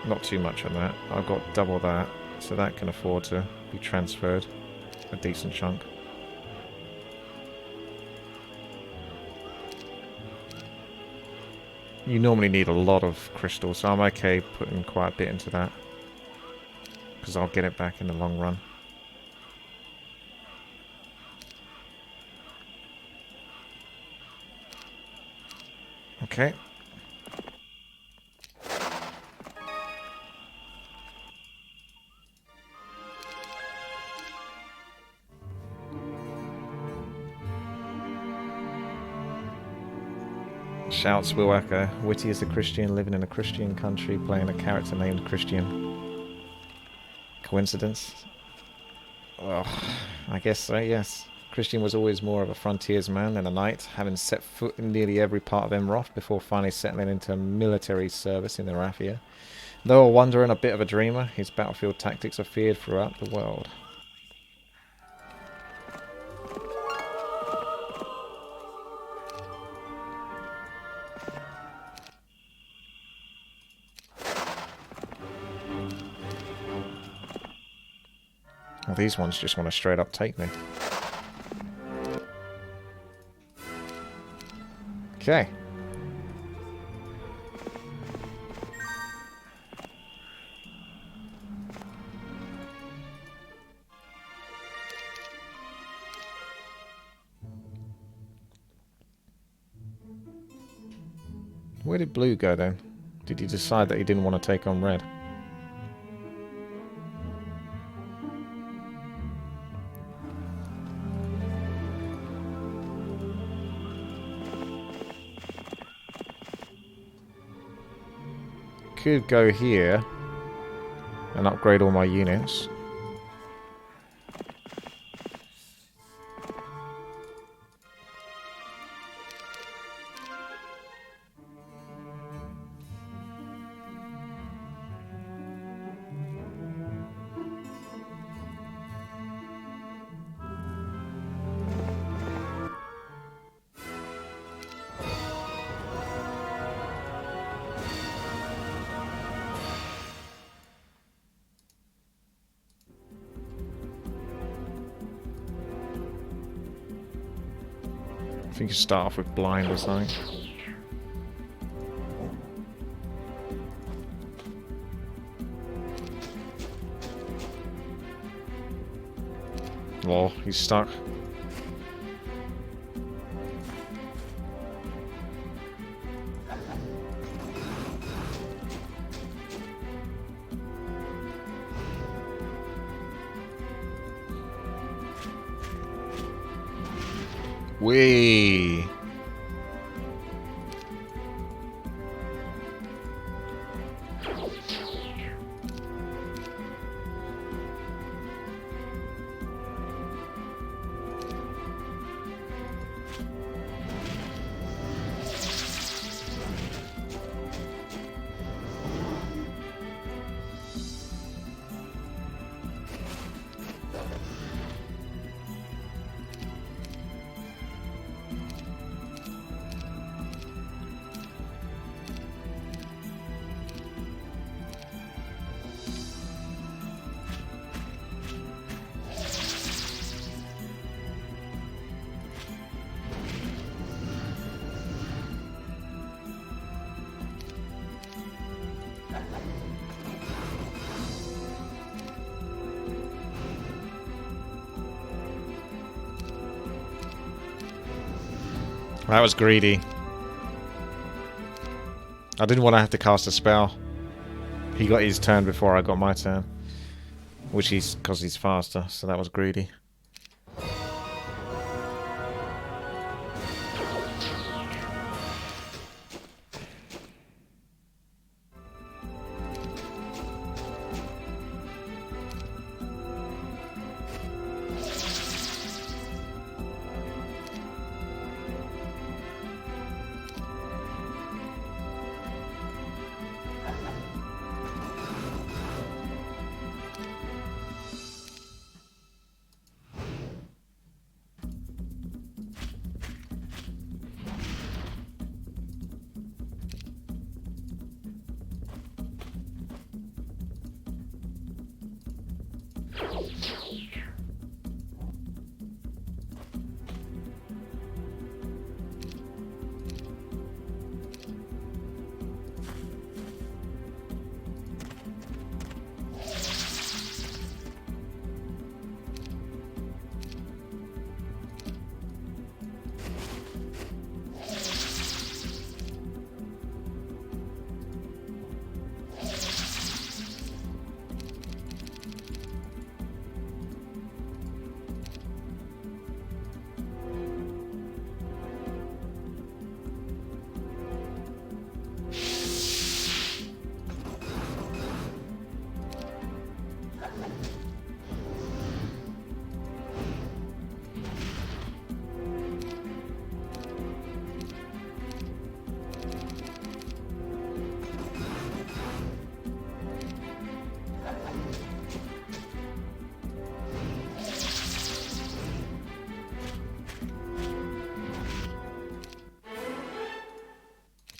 Not too much on that. I've got double that, so that can afford to be transferred a decent chunk. You normally need a lot of crystals, so I'm okay putting quite a bit into that, because I'll get it back in the long run. Okay. Shouts will echo. Witty is a Christian living in a Christian country playing a character named Christian. Coincidence? Well, I guess so, yes. Christian was always more of a frontiersman than a knight, having set foot in nearly every part of Emroth before finally settling into military service in the Raphia. Though a wanderer and a bit of a dreamer, his battlefield tactics are feared throughout the world. Well, these ones just want to straight up take me. Okay. Where did blue go then? Did he decide that he didn't want to take on red? Could go here and upgrade all my units. I think you start off with blind or something. Lol, he's stuck. Wee. That was greedy. I didn't want to have to cast a spell. He got his turn before I got my turn. Which he's, because he's faster, so that was greedy.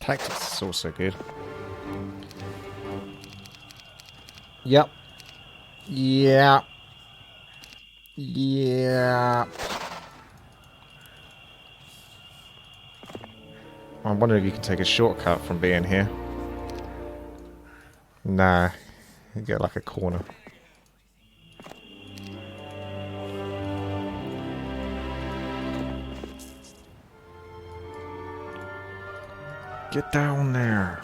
Tactics is also good. Yep. Yeah. Yeah. I wonder if you can take a shortcut from being here. Nah. You get like a corner. Get down there.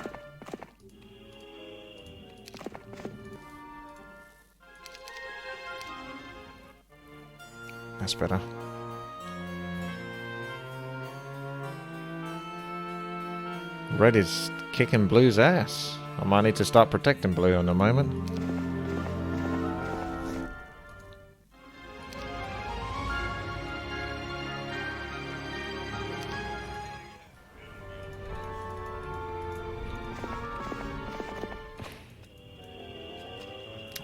That's better. Red is kicking Blue's ass. I might need to start protecting Blue in a moment.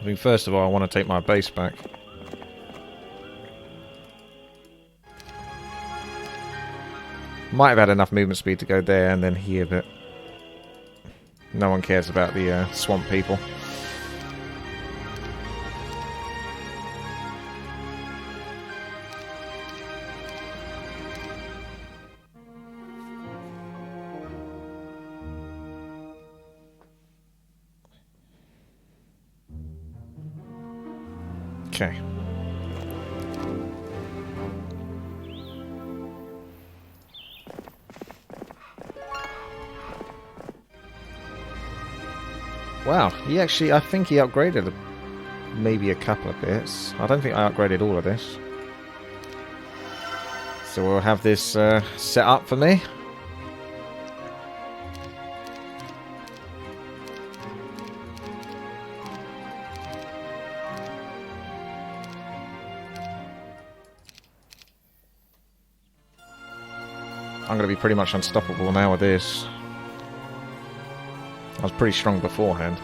mean, first of all, I want to take my base back. Might have had enough movement speed to go there and then here, but no one cares about the swamp people. Okay. Wow, he actually, I think he upgraded maybe a couple of bits. I don't think I upgraded all of this. So we'll have this set up for me. I'm going to be pretty much unstoppable now with this. I was pretty strong beforehand.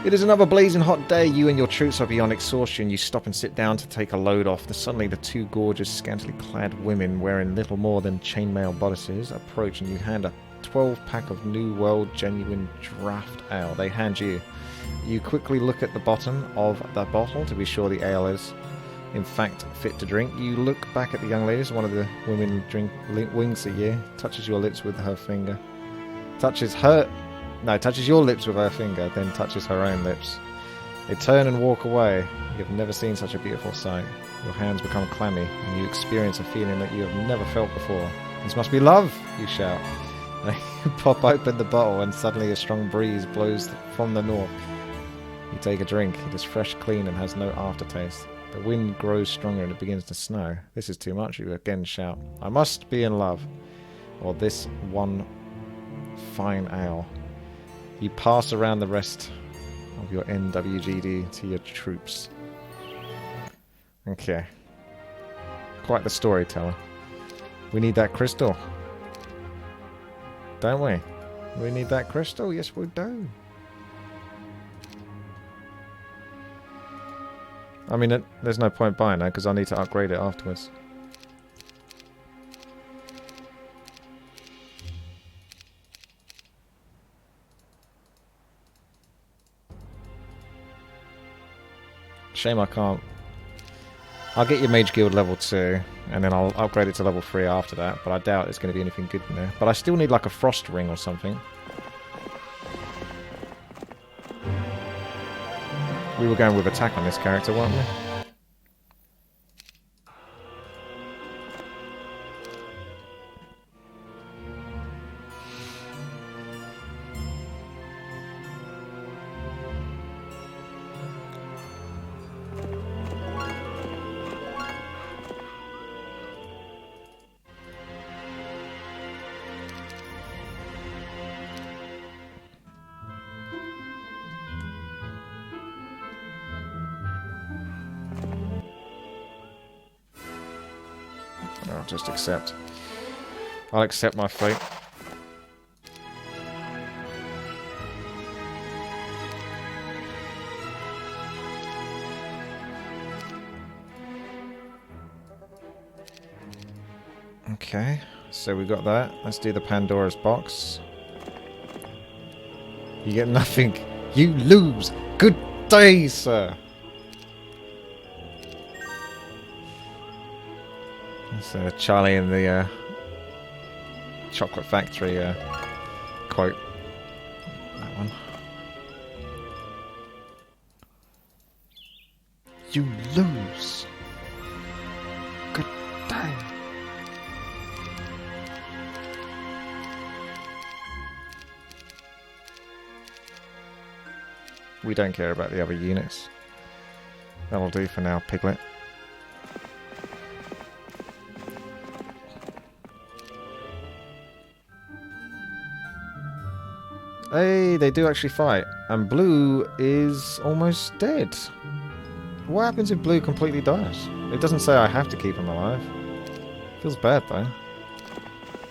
It is another blazing hot day. You and your troops are beyond exhaustion. You stop and sit down to take a load off. Suddenly the two gorgeous, scantily clad women wearing little more than chainmail bodices approach and you hand a 12-pack of New World genuine draft ale. They hand you. You quickly look at the bottom of the bottle to be sure the ale is in fact fit to drink. You look back at the young ladies. One of the women winks at you, touches your lips with her finger. Touches your lips with her finger, then touches her own lips. They turn and walk away. You've never seen such a beautiful sight. Your hands become clammy, and you experience a feeling that you have never felt before. This must be love, you shout. They pop open the bottle, and suddenly a strong breeze blows from the north. You take a drink. It is fresh, clean, and has no aftertaste. The wind grows stronger and it begins to snow. This is too much, you again shout. I must be in love, or this one fine ale. You pass around the rest of your NWGD to your troops. Okay. Quite the storyteller. We need that crystal. Don't we? We need that crystal? Yes, we do. I mean, there's no point buying that because I need to upgrade it afterwards. Shame I can't. I'll get your Mage Guild level 2, and then I'll upgrade it to level 3 after that, but I doubt it's going to be anything good in there. But I still need like a Frost Ring or something. We were going with attack on this character, weren't we? I'll just accept. I'll accept my fate. Okay, so we got that. Let's do the Pandora's box. You get nothing. You lose. Good day, sir. That's Charlie in the Chocolate Factory quote. That one. You lose. Good day. We don't care about the other units. That'll do for now, Piglet. Hey, they do actually fight. And Blue is almost dead. What happens if Blue completely dies? It doesn't say I have to keep him alive. Feels bad, though.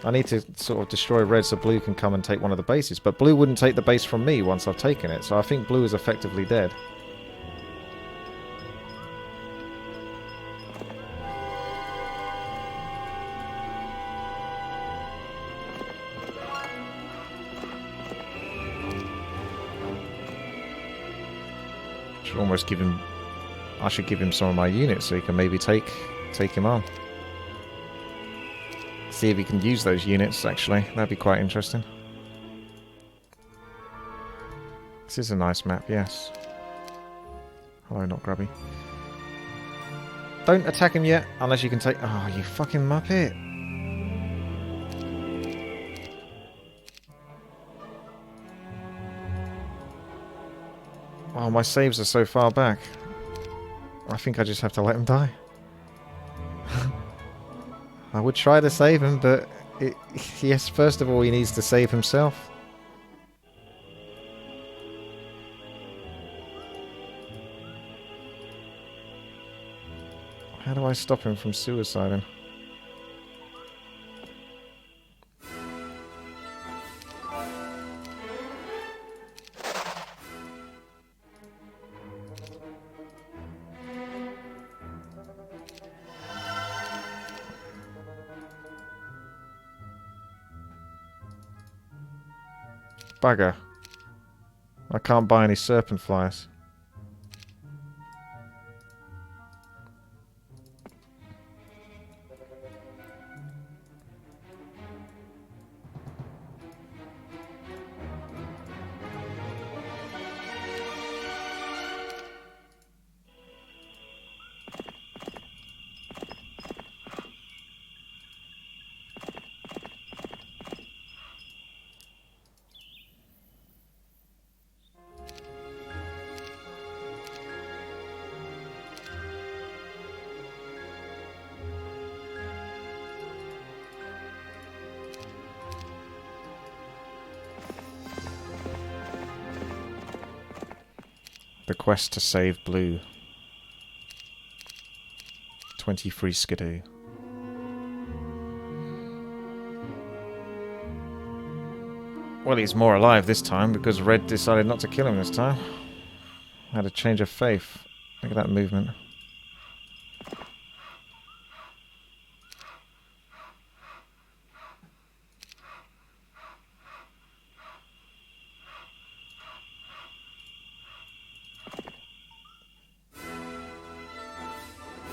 I need to sort of destroy Red so Blue can come and take one of the bases. But Blue wouldn't take the base from me once I've taken it. So I think Blue is effectively dead. should almost give him... I should give him some of my units so he can maybe take him on. See if he can use those units, actually. That'd be quite interesting. This is a nice map, yes. Hello, not grubby. Don't attack him yet, unless you can take... Oh, you fucking muppet! Oh, my saves are so far back. I think I just have to let him die. I would try to save him, but... yes, first of all, he needs to save himself. How do I stop him from suiciding? Bugger. I can't buy any serpent flies. The quest to save Blue. 20 free skidoo. Well, he's more alive this time because Red decided not to kill him this time. Had a change of faith. Look at that movement.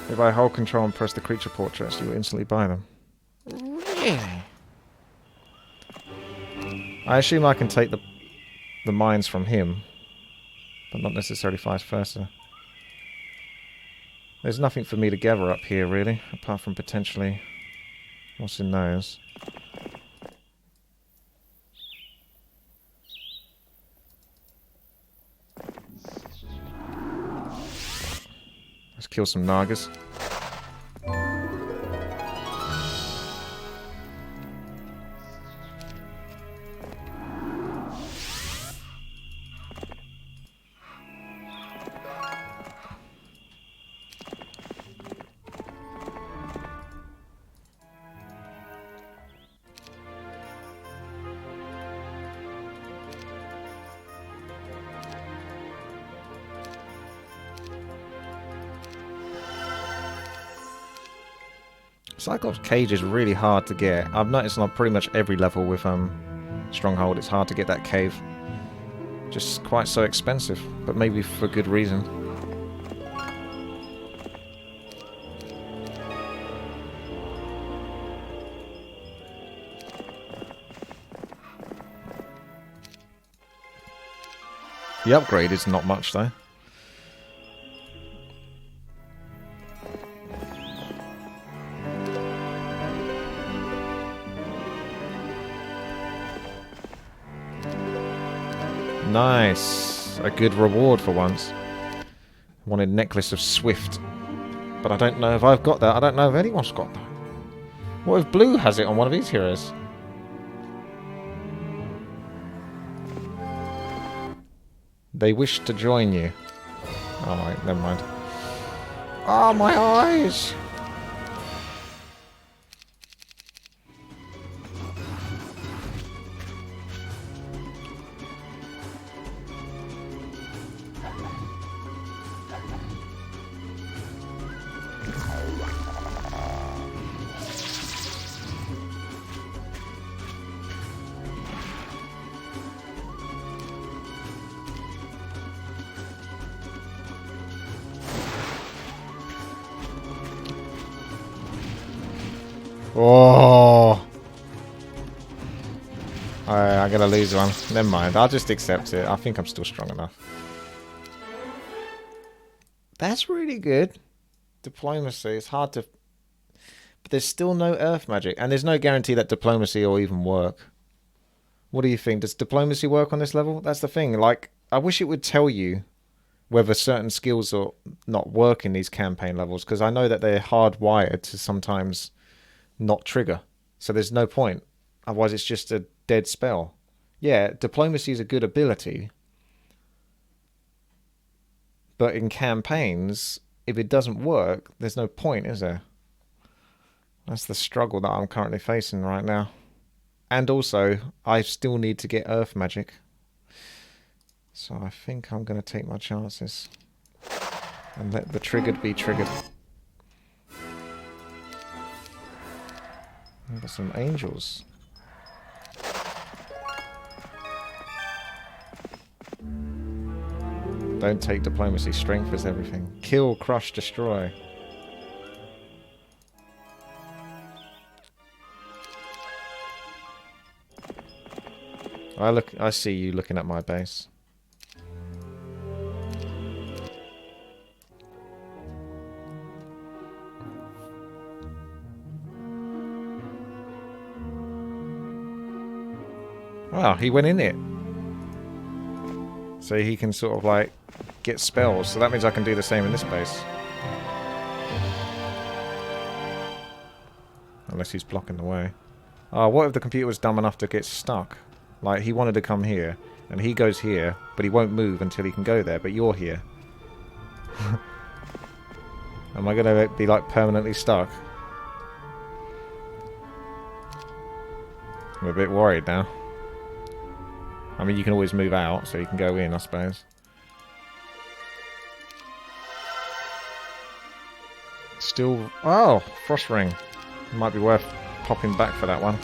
If I hold control and press the creature portraits, you will instantly buy them. Really? I assume I can take the mines from him, but not necessarily vice versa. There's nothing for me to gather up here, really, apart from potentially what's in those. Let's kill some Nagas. Cyclops Cage is really hard to get. I've noticed on pretty much every level with Stronghold, it's hard to get that cave. Just quite so expensive, but maybe for good reason. The upgrade is not much though. Nice. A good reward for once. Wanted Necklace of Swift. But I don't know if I've got that. I don't know if anyone's got that. What if Blue has it on one of his heroes? They wish to join you. Oh, wait, never mind. Oh, my eyes! Oh. I'm gonna lose one. Never mind. I'll just accept it. I think I'm still strong enough. That's really good. Diplomacy. It's hard to... But there's still no earth magic. And there's no guarantee that diplomacy will even work. What do you think? Does diplomacy work on this level? That's the thing. Like, I wish it would tell you whether certain skills are not work in these campaign levels. Because I know that they're hardwired to sometimes not trigger. So there's no point. Otherwise it's just a dead spell. Yeah, diplomacy is a good ability. But in campaigns, if it doesn't work, there's no point, is there? That's the struggle that I'm currently facing right now. And also, I still need to get earth magic. So I think I'm going to take my chances. And let the triggered be triggered. I've got some angels. Don't take diplomacy. Strength is everything. Kill, crush, destroy. I see you looking at my base. Wow, he went in it. So he can sort of like get spells. So that means I can do the same in this base. Unless he's blocking the way. Oh, what if the computer was dumb enough to get stuck? Like, he wanted to come here, and he goes here, but he won't move until he can go there, but you're here. Am I going to be, like, permanently stuck? I'm a bit worried now. I mean, you can always move out, so you can go in, I suppose. Still... Oh! Frost Ring. Might be worth popping back for that one.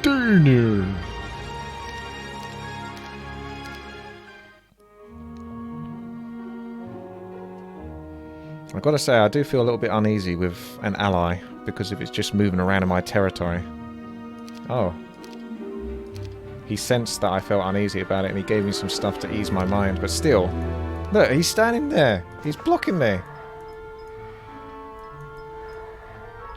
Dinner. I've got to say, I do feel a little bit uneasy with an ally, because if it's just moving around in my territory. Oh. He sensed that I felt uneasy about it, and he gave me some stuff to ease my mind, but still. Look, he's standing there. He's blocking me.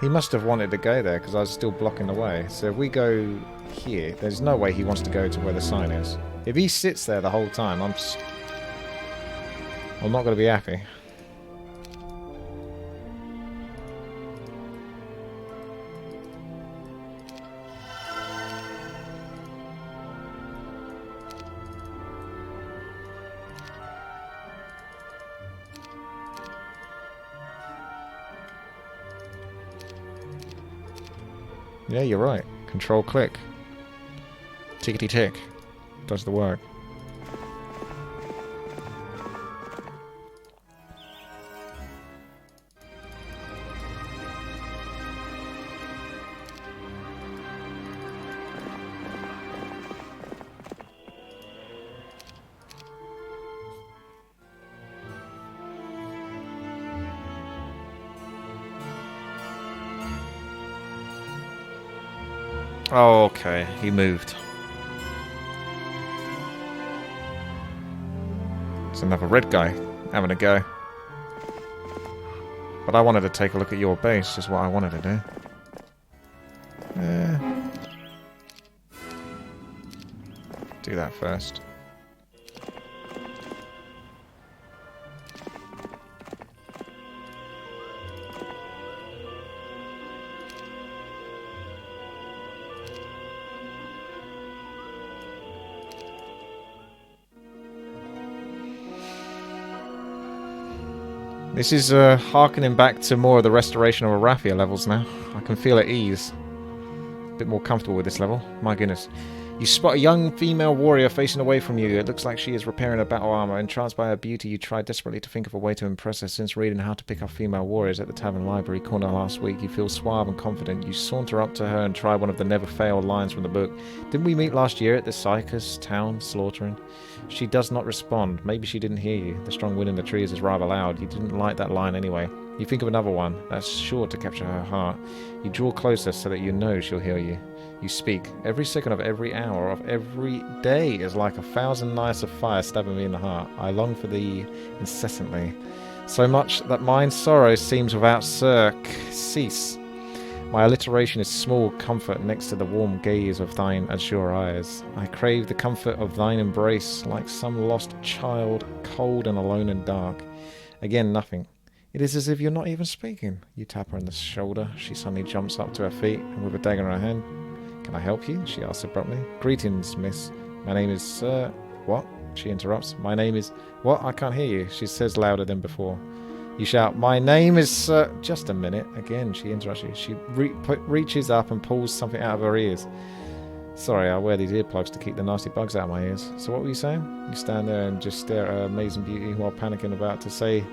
He must have wanted to go there, because I was still blocking the way. So if we go here, there's no way he wants to go to where the sign is. If he sits there the whole time, I'm not going to be happy. Yeah, you're right. Control click. Tickety tick. Does the work. Oh, okay. He moved. It's another red guy having a go. But I wanted to take a look at your base, is what I wanted to do. Do that first. This is harkening back to more of the restoration of Arathia levels now. I can feel at ease. A bit more comfortable with this level. My goodness. You spot a young female warrior facing away from you. It looks like she is repairing her battle armor. Entranced by her beauty, you try desperately to think of a way to impress her. Since reading How to Pick Up Female Warriors at the Tavern Library corner last week, you feel suave and confident. You saunter up to her and try one of the never-fail lines from the book. Didn't we meet last year at the Sycus town slaughtering? She does not respond. Maybe she didn't hear you. The strong wind in the trees is rather loud. You didn't like that line anyway. You think of another one. That's sure to capture her heart. You draw closer so that you know she'll hear you. You speak. Every second of every hour of every day is like 1,000 knives of fire stabbing me in the heart. I long for thee incessantly. So much that mine sorrow seems without cease. My alliteration is small comfort next to the warm gaze of thine azure eyes. I crave the comfort of thine embrace, like some lost child, cold and alone and dark. Again, nothing. It is as if you're not even speaking. You tap her on the shoulder. She suddenly jumps up to her feet, and with a dagger in her hand, "Can I help you?" she asks abruptly. "Greetings, miss. My name is Sir..." "What?" she interrupts. "My name is..." "What? I can't hear you," she says louder than before. You shout, "My name is Sir..." "Just a minute." Again, she interrupts you. She reaches up and pulls something out of her ears. "Sorry, I wear these earplugs to keep the nasty bugs out of my ears." "So what were you saying?" You stand there and just stare at her amazing beauty while panicking about to say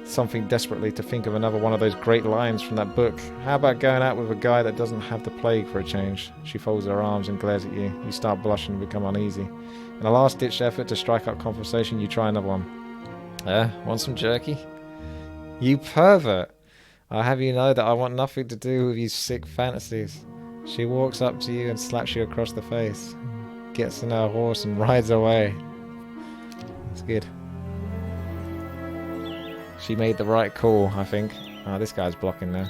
something desperately, to think of another one of those great lines from that book. "How about going out with a guy that doesn't have the plague for a change?" She folds her arms and glares at you. You start blushing and become uneasy. In a last-ditch effort to strike up conversation, you try another one. Want some jerky?" "You pervert! I'll have you know that I want nothing to do with your sick fantasies." She walks up to you and slaps you across the face, gets in her horse and rides away. That's good. She made the right call, I think. Oh, this guy's blocking now.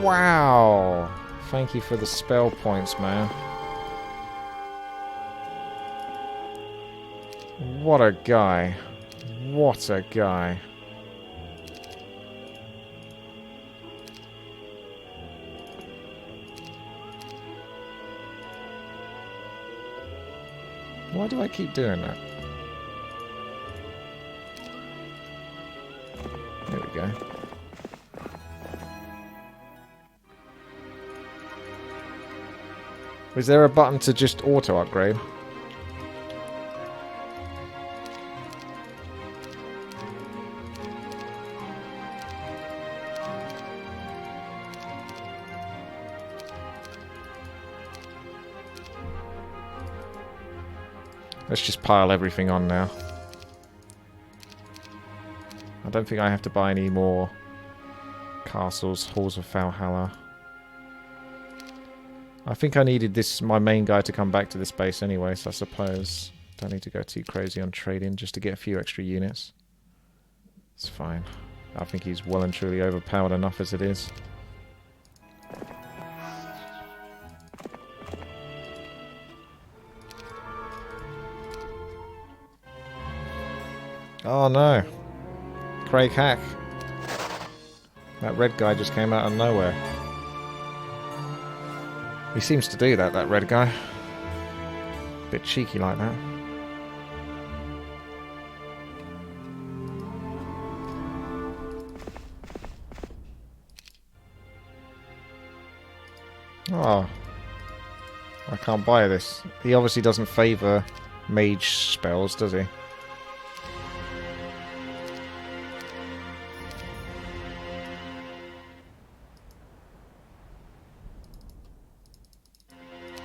Wow! Thank you for the spell points, man. What a guy. What a guy. Why do I keep doing that? There we go. Is there a button to just auto upgrade? Let's just pile everything on now. I don't think I have to buy any more castles, halls of Valhalla. I think I needed this, my main guy, to come back to this base anyway, so I suppose don't need to go too crazy on trading just to get a few extra units. It's fine. I think he's well and truly overpowered enough as it is. Oh no. Craig Hack. That red guy just came out of nowhere. He seems to do that red guy. Bit cheeky like that. Oh. I can't buy this. He obviously doesn't favour mage spells, does he?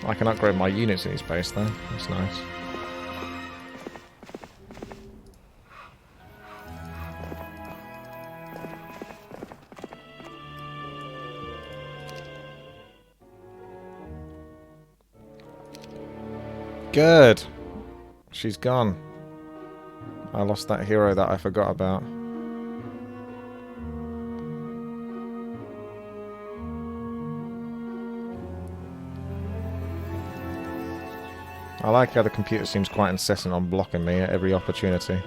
I can upgrade my units in his base though. That's nice. Good. She's gone. I lost that hero that I forgot about. I like how the computer seems quite incessant on blocking me at every opportunity.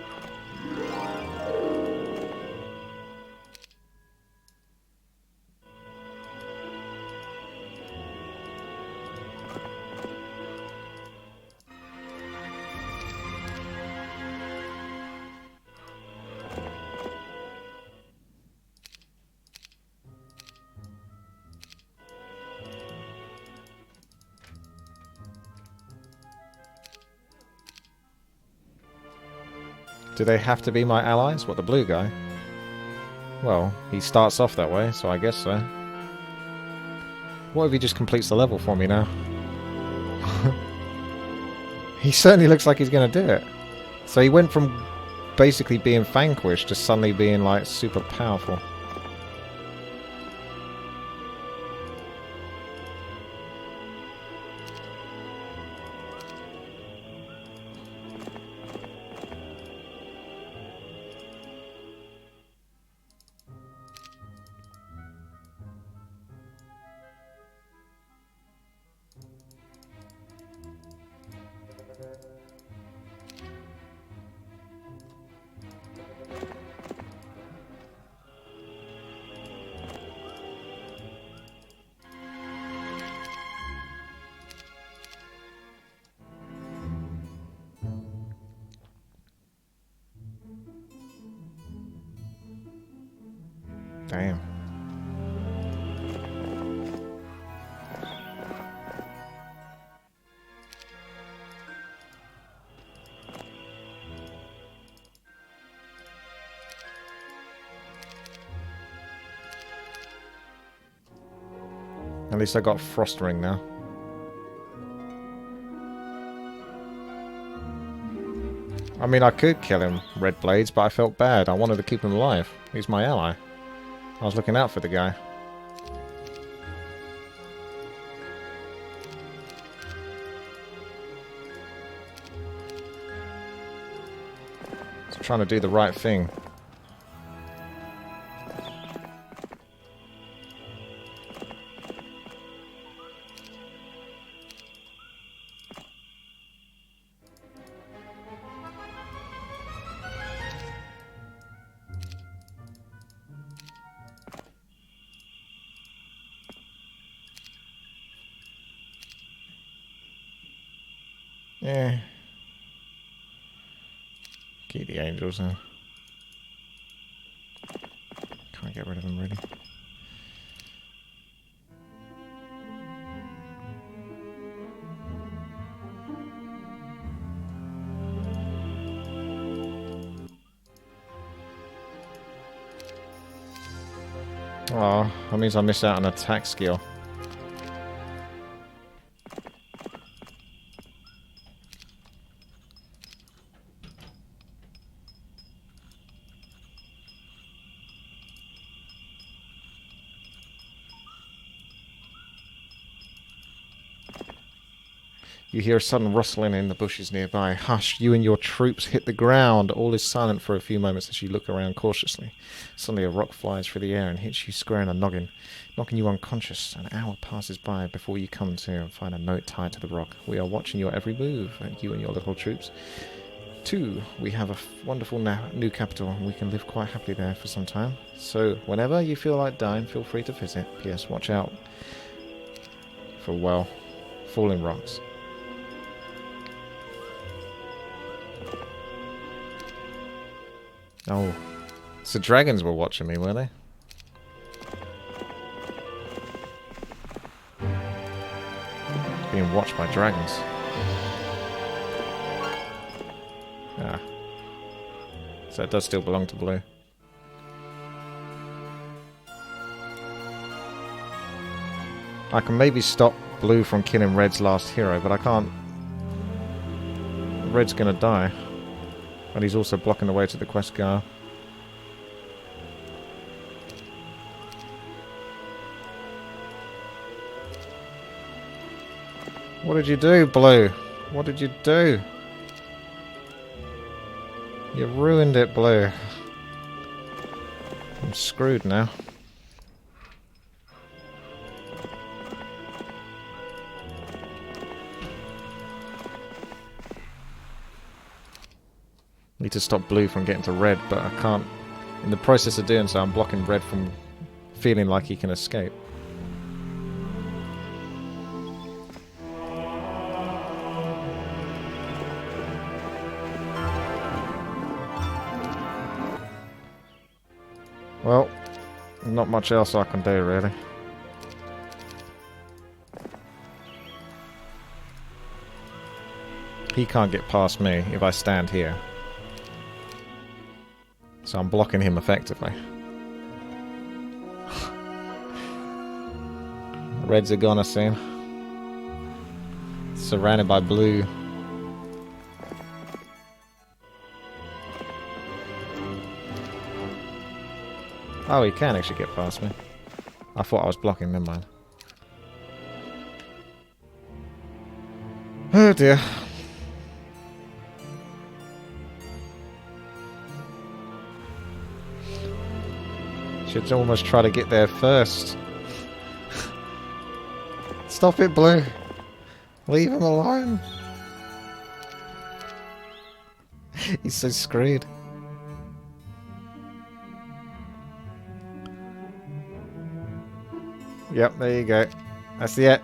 Do they have to be my allies? What, the blue guy? Well, he starts off that way, so I guess so. What if he just completes the level for me now? He certainly looks like he's going to do it. So he went from basically being vanquished to suddenly being, like, super powerful. Damn. At least I got Frost Ring now. I mean, I could kill him, Red Blades, but I felt bad. I wanted to keep him alive. He's my ally. I was looking out for the guy. Just trying to do the right thing. Yeah. Keep the angels now. Can't get rid of them really. Oh, that means I missed out on attack skill. You hear a sudden rustling in the bushes nearby. Hush, you and your troops hit the ground. All is silent for a few moments as you look around cautiously. Suddenly a rock flies through the air and hits you square in the noggin, knocking you unconscious. An hour passes by before you come to and find a note tied to the rock. We are watching your every move, you and your little troops. 2. We have a wonderful new capital, and we can live quite happily there for some time. So, whenever you feel like dying, feel free to visit. P.S. Watch out for, well, falling rocks. Oh, so dragons were watching me, were they? Being watched by dragons. Ah. So it does still belong to Blue. I can maybe stop Blue from killing Red's last hero, but I can't. Red's gonna die. And he's also blocking the way to the quest car. What did you do, Blue? What did you do? You ruined it, Blue. I'm screwed now. Need to stop Blue from getting to Red, but I can't. In the process of doing so, I'm blocking Red from feeling like he can escape. Well, not much else I can do, really. He can't get past me if I stand here. So I'm blocking him effectively. Reds are gonna soon. Surrounded by blue. Oh, he can actually get past me. I thought I was blocking, never mind. Oh dear. Should almost try to get there first. Stop it, Blue. Leave him alone. He's so screwed. Yep, there you go. That's it.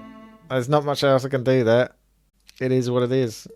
There's not much else I can do there. It is what it is.